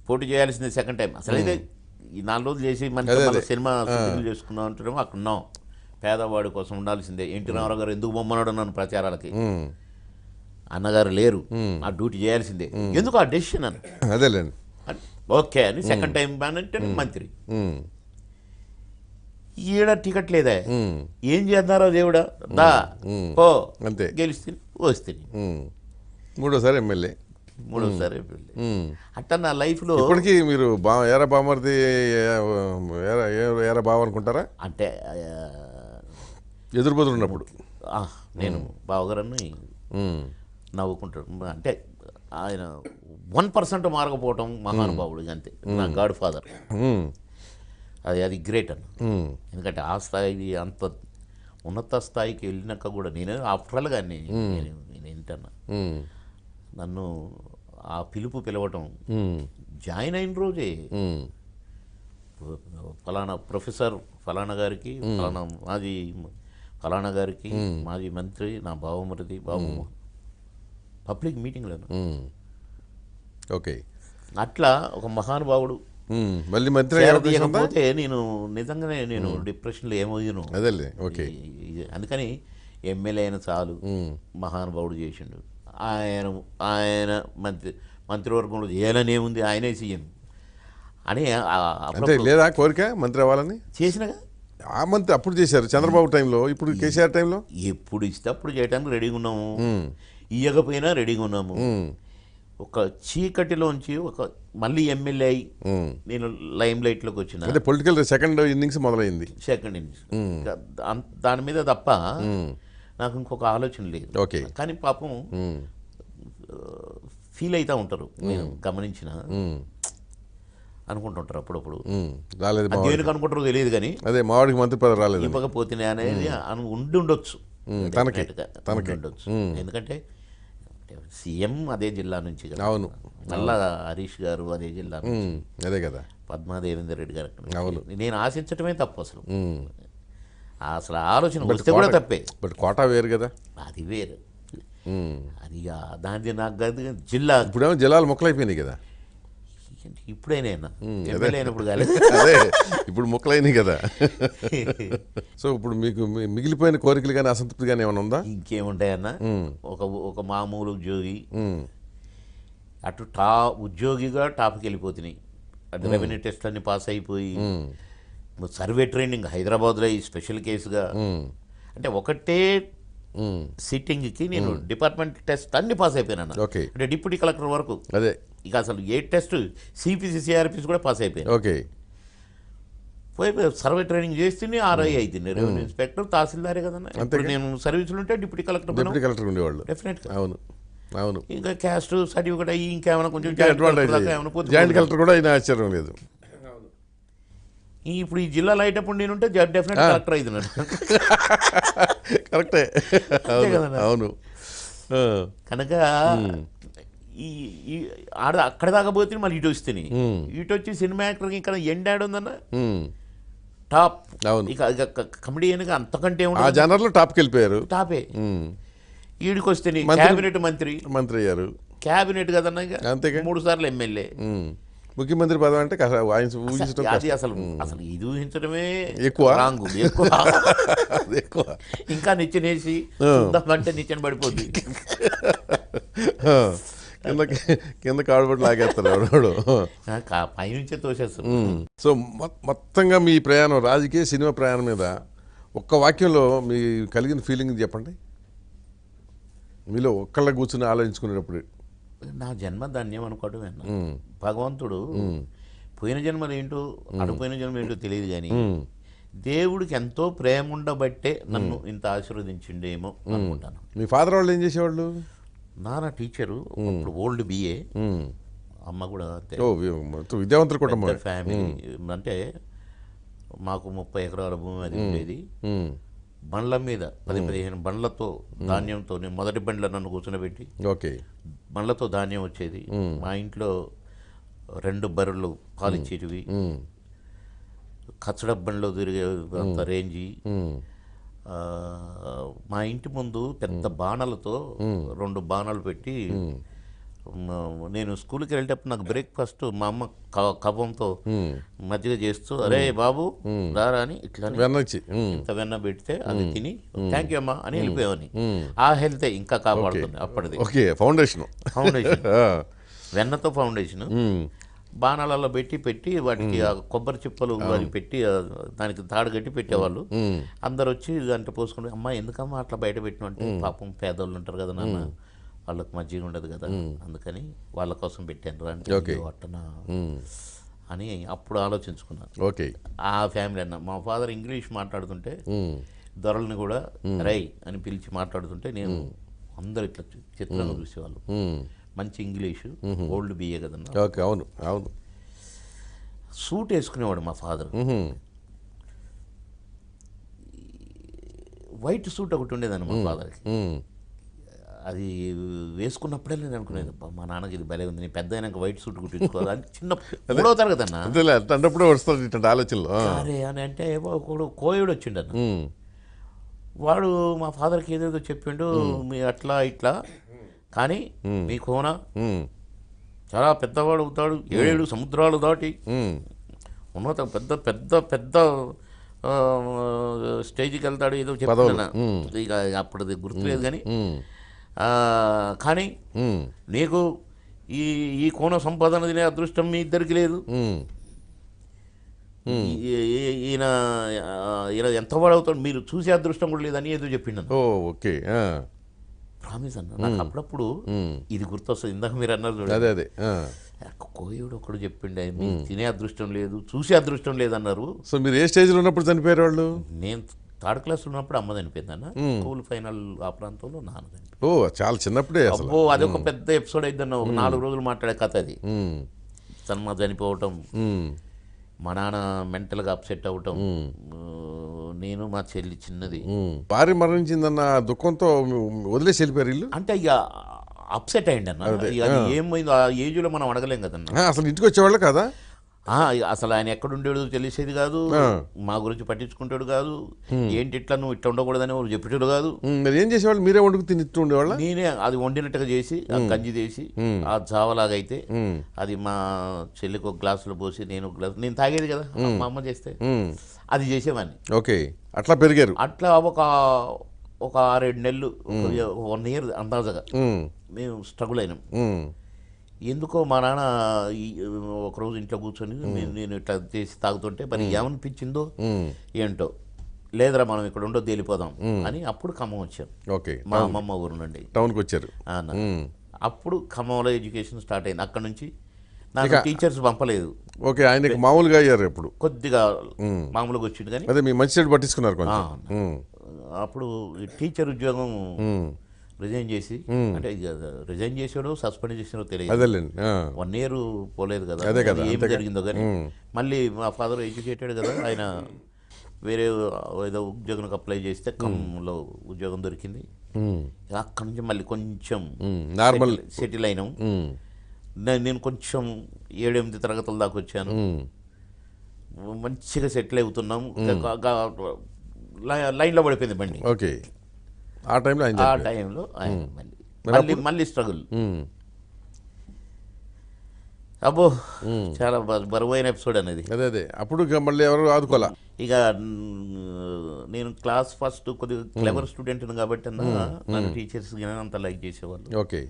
పోటీ చేయాల్సింది సెకండ్ టైం. అసలు అయితే ఈ 4 రోజులు చేసి మన సినిమా షూటింగ్లు చేసుకున్నాం అంటున్నామో అక్కడ ఉన్నాం, పేదవాడి కోసం ఉండాల్సిందే. ఎన్టీ రామారావు గారు ఎందుకు బొమ్మనాడు నన్ను ప్రచారాలకి, అన్నగారు లేరు, ఆ డ్యూటీ చేయాల్సిందే, ఎందుకు ఆ డెసిషన్ అని. అదేలేండి, ఓకే అని సెకండ్ టైం అంటే మంత్రి. ఈడ టికెట్ లేదా, ఏం చేద్దారో దేవుడా, దా పో అంతే, గెలిస్తే వస్తే. 3వ ఎమ్మెల్యే, 3వ అట్లా నా లైఫ్లో. ఇప్పటికీ మీరు ఏరా బామర్ది ఏరా బావ అనుకుంటారా? అంటే ఎదురుబదులు ఉన్నప్పుడు నేను బావగారని నవ్వుకుంటాడు. అంటే ఆయన 1% మారకపోవటం మహానుభావుడు, అంతే, నా గాడ్ ఫాదర్. అది గ్రేట్ అన్న. ఎందుకంటే ఆ స్థాయి అంత ఉన్నత స్థాయికి వెళ్ళినాక కూడా నేను ఆఫ్టర్ కానీ నేను ఏంటన్నా, నన్ను ఆ పిలవటం, జాయిన్ అయిన రోజే ఫలానా ప్రొఫెసర్ ఫలానా గారికి, ఫలానా గారికి మాజీ మంత్రి నా బావమరిది బాబు పబ్లిక్ మీటింగ్లో. ఓకే, అట్లా ఒక మహానుభావుడు మళ్ళీ మంత్రి చేయకపోతే నేను నిజంగానే నేను డిప్రెషన్లో ఏమయ్యాను. అదేలే, ఓకే. అందుకని ఎమ్మెల్యే అయిన చాలు మహానుభావుడు చేసిండు. ఆయన ఆయన మంత్రివర్గంలో చేయాలనేముంది, ఆయనే సీఎం అని అంటే లేదా కోరిక మంత్రి అవ్వాలని? చేసినగా ఆ మంత్రి అప్పుడు చేశారు చంద్రబాబు టైంలో, ఇప్పుడు కేసీఆర్ టైంలో ఎప్పుడు ఇస్తే అప్పుడు చేయడానికి రెడీగా ఉన్నాము, ఇవ్వకపోయినా రెడీగా ఉన్నాము. ఒక చీకటిలోంచి మళ్ళీ ఎమ్మెల్యే అయి నేను లైమ్ లైట్లోకి వచ్చిన. అంటే పొలిటికల్ సెకండ్ ఇన్నింగ్స్ మొదలైంది. సెకండ్ ఇన్నింగ్స్ దాని మీద తప్ప నాకు ఇంకొక ఆలోచన లేదు. ఓకే. కానీ పాపం ఫీల్ అవుతూ ఉంటారు, నేను గమనించిన, అనుకుంటుంటారు అప్పుడప్పుడు. రాలేదు దేనికి అనుకుంటారో తెలియదు కానీ అదే మావాడికి మంత్రి పదవి రాలేదు ఇవ్వకపోతే అనేది ఉండి ఉండొచ్చు, ఉండొచ్చు. ఎందుకంటే సీఎం అదే జిల్లా నుంచి కదా. అవును. మళ్ళా హరీష్ గారు అదే జిల్లా నుంచి, అదే కదా. పద్మాదేవేందర్ రెడ్డి గారు. అవును. నేను ఆశించడమే తప్పు అసలు. అసలు ఆలోచన వస్తే కూడా తప్పే. బట్ కోటా వేరు కదా, అది వేరు. అది దాని నాకు కాదు జిల్లా. ఇప్పుడేమో జిల్లాలు మొక్కలైపోయినాయి కదా. ఇప్పుడైనా ఎమ్మెల్యే అయినప్పుడు కాలేదు, అదే ఇప్పుడు మొక్కలైనాయి కదా. సో ఇప్పుడు మీకు మిగిలిపోయిన కోరికలు కానీ అసంతృప్తి కానీ ఏమైనా ఉందా? ఇంకేముంటాయన్న, ఒక మామూలు ఉద్యోగి అటు ఉద్యోగిగా టాప్కి వెళ్ళిపోతున్నాయి. అటు రెవెన్యూ టెస్ట్లన్నీ పాస్ అయిపోయి సర్వే ట్రైనింగ్ హైదరాబాద్లో ఈ స్పెషల్ కేసుగా, అంటే ఒకటే సిట్టింగ్కి నేను డిపార్ట్మెంట్ టెస్ట్ అన్ని పాస్ అయిపోయినా. ఓకే. అంటే డిప్యూటీ కలెక్టర్ వరకు. అదే ఇక అసలు ఏ టెస్ట్ సిపిసి సిఆర్పిసి కూడా పాస్ అయిపోయాను. ఓకే. పోయి సర్వే ట్రైనింగ్ చేస్తుంది, ఆర్ఐ అవుతుంది, రెవెన్యూ ఇన్స్పెక్టర్, తహసీల్దారే కదన్నా. ఇప్పుడు నేను సర్వీసులు ఉంటే డిప్యూటీ కలెక్టర్ ఉండేవాళ్ళు డెఫినెట్గా. అవును అవును. ఇంకా క్యాస్ట్ సర్టిఫికేట్ అయ్యి ఇంకేమైనా కొంచెం జాయింట్ కలెక్టర్ కూడా అయినా ఆశ్చర్యం లేదు. ఇప్పుడు ఈ జిల్లాలో అయ్యేటప్పుడు నేనుంటే డెఫినెట్ కలెక్టర్ అవుతున్నాను. కరెక్టే. అవును. కనుక ఈ అక్కడ దాకా పోతే మళ్ళీ ఇటు వస్తుంది. ఇటు వచ్చి సినిమా యాక్టర్కి ఇక్కడ ఎండ్ యాడ్ ఉందన్న టాప్. ఇక కమెడియన్గా అంతకంటే ఆ జనరల్ టాప్కి వెళ్ళిపోయారు. టాపే. ఈడికి వస్తే క్యాబినెట్ మంత్రి అయ్యారు. క్యాబినెట్ కదన్నా, అంతేగా 3 సార్లు ఎమ్మెల్యే. ముఖ్యమంత్రి పదవి అంటే అది అసలు ఇది ఊహించడమే ఎక్కువ. ఎక్కువ ఇంకా నిచ్చెనేసి అంటే నిచ్చెన పడిపోద్ది, కింద కాడుబడి లాగేస్తారు ఎవడు, పైనుంచే తోసేస్తారు. సో మొత్తంగా మీ ప్రయాణం, రాజకీయ సినిమా ప్రయాణం మీద ఒక్క వాక్యంలో మీ కలిగిన ఫీలింగ్ చెప్పండి. మీలో ఒక్కళ్ళ కూర్చుని ఆలోచించుకునేటప్పుడు. నా జన్మ ధన్యం అనుకోవటమే. భగవంతుడు పోయిన జన్మలు ఏంటో అడుపోయిన జన్మ ఏంటో తెలియదు కానీ దేవుడికి ఎంతో ప్రేమ ఉండబట్టే నన్ను ఇంత ఆశీర్వదించిండేమో అనుకుంటాను. మీ ఫాదర్ వాళ్ళు ఏం చేసేవాళ్ళు? నాన్న టీచరు, ఇప్పుడు ఓల్డ్ బిఏ, అమ్మ కూడా విద్యావంతుల కుటుంబం, ఫ్యామిలీ. అంటే మాకు 30 ఎకరాల భూమి అది ఉండేది. బండ్ల మీద 10-15 బండ్లతో ధాన్యంతో, నేను మొదటి బండ్ల నన్ను కూర్చోబెట్టి బండ్లతో ధాన్యం వచ్చేది. మా ఇంట్లో 2 బర్రెలు పాలిచ్చేటివి, కచ్చడ బండ్లో తిరిగే అంత రేంజి. మా ఇంటి ముందు పెద్ద బాణలతో 2 బాణాలు పెట్టి, నేను స్కూల్కి వెళ్ళేటప్పుడు నాకు బ్రేక్ఫాస్ట్ మా అమ్మ కవ్వంతో మజ్జిగ చేస్తూ, అరే బాబు రారా అని ఇట్లా ఇంత వెన్న పెడితే అది తిని థ్యాంక్ యూ అమ్మా అని వెళ్ళిపోయావని. ఆ హెల్తే ఇంకా కాపాడుతుంది అప్పటిది. ఫౌండేషన్ వెన్నతో ఫౌండేషన్. బాణాలలో పెట్టి వాటికి కొబ్బరి చిప్పలు అవి పెట్టి దానికి తాడు కట్టి పెట్టేవాళ్ళు. అందరు వచ్చి దాంట్లో పోసుకుంటే, అమ్మ ఎందుకమ్మా అట్లా బయట పెట్టినంటే, పాపం పేదోళ్ళు ఉంటారు కదా నాన్న, వాళ్ళకి మజ్జిగ ఉండదు కదా, అందుకని వాళ్ళ కోసం పెట్టాను రా అట్టనా అని అప్పుడు ఆలోచించుకున్నాను. ఓకే. ఆ ఫ్యామిలీ అన్న మా ఫాదర్ ఇంగ్లీష్ మాట్లాడుతుంటే దొరల్ని కూడా రై అని పిలిచి మాట్లాడుతుంటే నేను అందరు ఇట్లా చిత్రంగా చూసేవాళ్ళు. మంచి ఇంగ్లీషు, ఓల్డ్ బిఏ కదన్నా. ఓకే. అవును అవును. సూట్ వేసుకునేవాడు మా ఫాదర్. వైట్ సూట్ ఒకటి ఉండేదన్న మా ఫాదర్కి. అది వేసుకున్నప్పుడే నేను అనుకునేది, మా నాన్నకి ఇది భలే ఉంది, నేను పెద్ద అయినాక వైట్ సూట్ కుట్టించుకోవాలి అని. చిన్న 3వ తరగతి అన్న అన్నప్పుడు వస్తుంది ఇట్లాంటి ఆలోచనలు. అరే అని అంటే ఒకడు కోయుడు వచ్చిండన్న, వాడు మా ఫాదర్కి ఏదేదో చెప్పిండు, మీ అట్లా ఇట్లా, కానీ మీ కోన చాలా పెద్దవాడు అవుతాడు, 7 సముద్రాలు దాటి ఉన్నత పెద్ద పెద్ద పెద్ద స్టేజ్కి వెళ్తాడు ఏదో చెప్తున్నా ఇక అప్పుడు గుర్తులేదు కానీ కానీ నీకు ఈ ఈ కోణ సంపాదన తినే అదృష్టం మీ ఇద్దరికి లేదు, ఈయన ఈయన ఎంత వాడవుతాడు మీరు చూసే అదృష్టం కూడా లేదని ఏదో చెప్పిండు. ఓకే, ప్రామిస్ అన్న నాకు అప్పుడప్పుడు ఇది గుర్తొస్తుంది. ఇందాక మీరు అన్నారు చూడండి, అదే అదే కోయుడు ఒకడు చెప్పిండే మీకు తినే అదృష్టం లేదు చూసే అదృష్టం లేదన్నారు. సో మీరు ఏ స్టేజ్లో ఉన్నప్పుడు చనిపోయారు వాళ్ళు? నేను థర్డ్ క్లాస్ ఉన్నప్పుడు అమ్మ చనిపోయింది అన్న, స్కూల్ ఫైనల్ ఆ ప్రాంతంలో నాన్న చనిపోయింది. చాలా చిన్నప్పుడే అసలు. అబ్బో అదొక పెద్ద ఎపిసోడ్ అయిద్దన్న, ఒక 4 రోజులు మాట్లాడే కథ అది. సన్మా చనిపోవటం, మా నాన్న మెంటల్గా అప్సెట్ అవ్వటం, నేను మా చెల్లి చిన్నది భార్య మరణించిందన్న దుఃఖంతో వదిలేసి వెళ్ళిపోయారు ఇల్లు. అంటే ఇక అప్సెట్ అయ్యండి అన్న, ఇక అది ఏమైందో ఆ ఏజ్లో మనం అడగలేం కదన్న. అసలు ఇంటికి వచ్చేవాళ్ళు కదా, అసలు ఆయన ఎక్కడుండేడు తెలిసేది కాదు, మా గురించి పట్టించుకుంటాడు కాదు, ఏంటి ఇట్లా నువ్వు ఇట్లా ఉండకూడదని వాళ్ళు చెప్పేటాడు కాదు. మరి ఏం చేసేవాళ్ళు? మీరే వండుకు తినిస్తూ ఉండేవాళ్ళ? నేనే అది వండినట్టుగా చేసి గంజి చేసి ఆ జావలాగైతే అది మా చెల్లికి ఒక గ్లాసులో పోసి నేను గ్లాసు నేను తాగేది కదా మా అమ్మ చేస్తే అది చేసేవాడిని. ఓకే, అట్లా పెరిగారు. అట్లా ఒక 6-7 నెలలు 1 year అందాజగా మేము స్ట్రగుల్ అయినాం. ఎందుకో మా నాన్న ఒకరోజు ఇంట్లో కూర్చొని నేను ఇట్లా చేసి తాగుతుంటే మరి ఏమనిపించిందో ఏంటో, లేదురా మనం ఇక్కడ ఉండో తేలిపోదాం అని అప్పుడు ఖమ్మం వచ్చాం. ఓకే, మా అమ్మమ్మ ఊరు నుండి టౌన్కి వచ్చారు. అప్పుడు ఖమ్మంలో ఎడ్యుకేషన్ స్టార్ట్ అయింది. అక్కడ నుంచి నాకు టీచర్స్ పంపలేదు. ఓకే, ఆయనకి మామూలుగా అయ్యారు ఎప్పుడు? కొద్దిగా మామూలుగా వచ్చింది కానీ అదే మీ మంచి చెడు పట్టించుకున్నారు కొంచెం. అప్పుడు టీచర్ ఉద్యోగం రిజైన్ చేసి, అంటే రిజైన్ చేసాడో సస్పెండ్ చేసాడో తెలియదు, 1 year పోలేదు కదా, ఏం జరిగిందో కానీ మళ్ళీ మా ఫాదర్ ఎడ్యుకేటెడ్ కదా, ఆయన వేరే ఏదో ఉద్యోగానికి అప్లై చేస్తే ఖమ్మంలో ఉద్యోగం దొరికింది. అక్కడ నుంచి మళ్ళీ కొంచెం నార్మల్ సెటిల్ అయినాం. నేను కొంచెం 7-8 తరగతుల దాకా వచ్చాను, మంచిగా సెటిల్ అవుతున్నాం. లైన్లో పడిపోయింది బండి. ఓకే, ఆ టైంలో ఆయన మళ్ళీ స్ట్రగుల్. అబ్బో చాలా బరువైన ఎపిసోడ్ అనేది. అదే అప్పుడు మళ్ళీ ఎవరు ఆదుకోవాలా. ఇక నేను క్లాస్ ఫస్ట్ కొద్దిగా క్లెవర్ స్టూడెంట్ కాబట్టి నన్ను టీచర్స్ అంత లైక్ చేసేవాళ్ళు. ఓకే,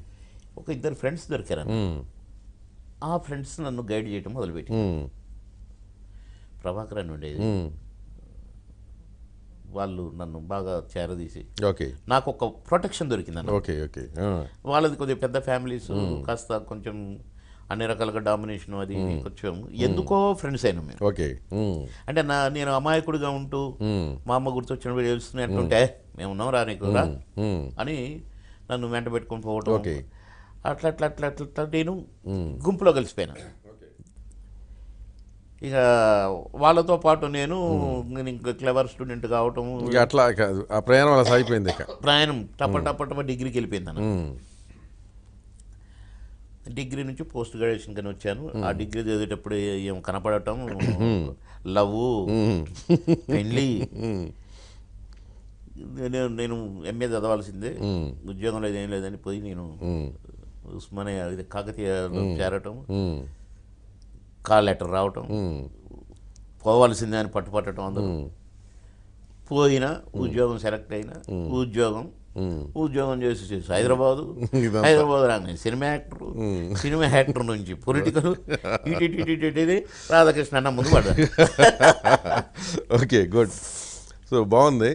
ఒక 2 ఫ్రెండ్స్ దొరికారు. ఆ ఫ్రెండ్స్ నన్ను గైడ్ చేయటం మొదలుపెట్టి, ప్రభాకర్ అని ఉండేది, వాళ్ళు నన్ను బాగా చేరదీసి నాకు ఒక ప్రొటెక్షన్ దొరికింది. వాళ్ళది కొద్దిగా పెద్ద ఫ్యామిలీస్, కాస్త కొంచెం అన్ని రకాలుగా డామినేషన్, అది కొంచెం ఎందుకో ఫ్రెండ్స్ అయినా మేము. అంటే నేను అమాయకుడిగా ఉంటూ మా అమ్మ గుర్తొచ్చినప్పుడు తెలుస్తున్నాయి అంటుంటే మేము ఉన్నాం రా నీకు రా అని నన్ను వెంట పెట్టుకొని పోవటం, అట్లా అట్లా అట్లా అట్లా నేను గుంపులో కలిసిపోయినా. ఇక వాళ్ళతో పాటు నేను ఇంకా క్లెవర్ స్టూడెంట్ కావటం, అట్లా ఆ ప్రయాణం అలా సాగిపోయింది. ప్రయాణం టప్ప డిగ్రీకి వెళ్ళిపోయింది అన్న. డిగ్రీ నుంచి పోస్ట్ గ్రాడ్యుయేషన్ కానీ వచ్చాను. ఆ డిగ్రీ చదివేటప్పుడు ఏం కనపడటం, లవ్, పెళ్ళి. నేను ఎంఏ చదవాల్సిందే, ఉద్యోగంలో ఏం లేదని పోయి నేను ఉస్మానియా కాకతీయలో చేరటం, కాల్ లెటర్ రావటం, పోవాల్సిందే అని పట్టుపట్టడం, అందరూ పోయినా ఉద్యోగం సెలెక్ట్ అయినా ఉద్యోగం చేసి హైదరాబాద్ రాగానే సినిమా యాక్టర్ నుంచి పొలిటికల్ ఇటు రాధాకృష్ణ అన్న ముందు పడ్డారు. Okay, good. సో బాగుంది.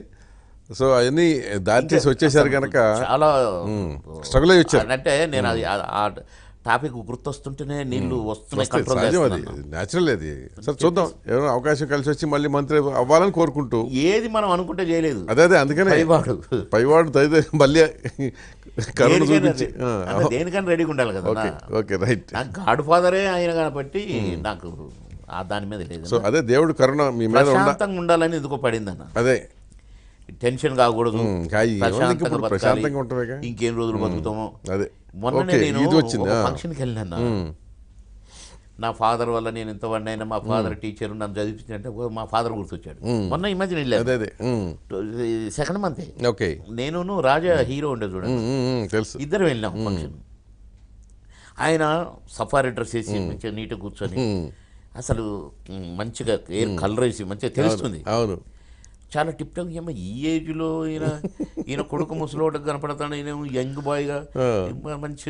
సో అవన్నీ దారి తీసి వచ్చేసారు కనుక చాలా స్ట్రగుల్ అయ్యి వచ్చారు. అంటే నేను అది ఆ టాపిక్ గుర్తొస్తుంటేనే నీళ్లు వస్తున్నాయి. న్యాచురల్ అది. సార్ చూద్దాం, ఎవరైనా అవకాశం కలిసి వచ్చి మళ్ళీ మంత్రి అవ్వాలని కోరుకుంటూ. ఏది మనం అనుకుంటే చేయలేదు. అదే అందుకనే పైవాడు మళ్ళీ కరోనా చూపించి దేనికని రెడీగా ఉండాలి కదా. Okay, right. నాకు గాడ్ ఫాదరే ఆయన కాబట్టి నాకు దాని మీద లేదు. సో అదే దేవుడు కరుణ మీ మీద ప్రశాంతంగా ఉండాలని ఎందుకో పడింది అన్న. అదే టెన్షన్ కాకూడదు, ప్రశాంతంగా ఉంటారు. ఇంకేం రోజులు బతుకుతామో. అదే మొన్న నేను ఫంక్షన్కి వెళ్ళినా, నా ఫాదర్ వల్ల నేను ఎంత వాడిని అయినా మా ఫాదర్ టీచర్ నన్ను చదివించినట్టే మా ఫాదర్ గుర్తొచ్చాడు. మొన్న ఈ మధ్య వెళ్ళాను, 2nd month. నేను రాజా హీరో ఉండే చూడండి, ఇద్దరు వెళ్ళినాం ఫంక్షన్. ఆయన సఫారీ డ్రెస్ వేసి మంచిగా నీట్గా కూర్చొని, అసలు మంచిగా కలర్ వేసి మంచిగా తెలుస్తుంది. చాలా టిప్ టాప్ ఏమో ఈ ఏజ్లో ఈయన కొడుకు ముసలోడికి కనపడతాడు, ఈయన యంగ్ బాయ్గా మంచి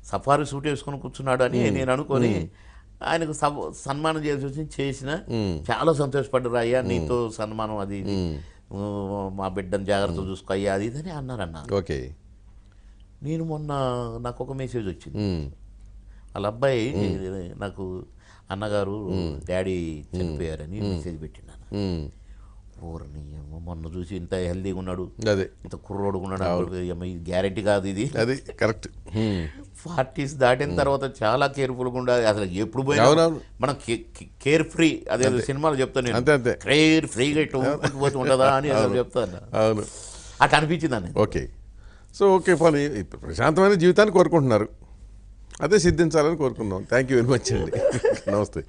సఫారీ సూట్ వేసుకొని కూర్చున్నాడు అని నేను అనుకొని ఆయనకు సన్మానం చేసిన చాలా సంతోషపడ్డారు. అయ్యా నీతో సన్మానం అది ఇది, మా బిడ్డను జాగ్రత్త చూసుకో అయ్యా అది ఇది అని అన్నారన్న. ఓకే. నేను మొన్న నాకు ఒక మెసేజ్ వచ్చింది, వాళ్ళ అబ్బాయి నాకు అన్నగారు డాడీ చనిపోయారని మెసేజ్ పెట్టినాను. ఓర్ని మొన్న చూసి ఇంత హెల్దీగా ఉన్నాడు, అదే ఇంత కుర్రోడుగా ఉన్నాడు, గ్యారెంటీ కాదు ఇది, అది కరెక్ట్. 40s దాటిన తర్వాత చాలా కేర్ఫుల్గా ఉండాలి. అసలు ఎప్పుడు పోయినా మనం కేర్ ఫ్రీ, అదే సినిమాలు చెప్తాను నేను, అంతే కేర్ ఫ్రీగా ఇట్లా పోతూ ఉంటుందా అని అసలు చెప్తాను. అవును, అట్లా అనిపించింది అని. ఓకే. సో ఓకే పోనీ ప్రశాంతమైన జీవితాన్ని కోరుకుంటున్నారు, అదే సిద్ధించాలని కోరుకుందాం. థ్యాంక్ యూ వెరీ మచ్ అండి. నమస్తే.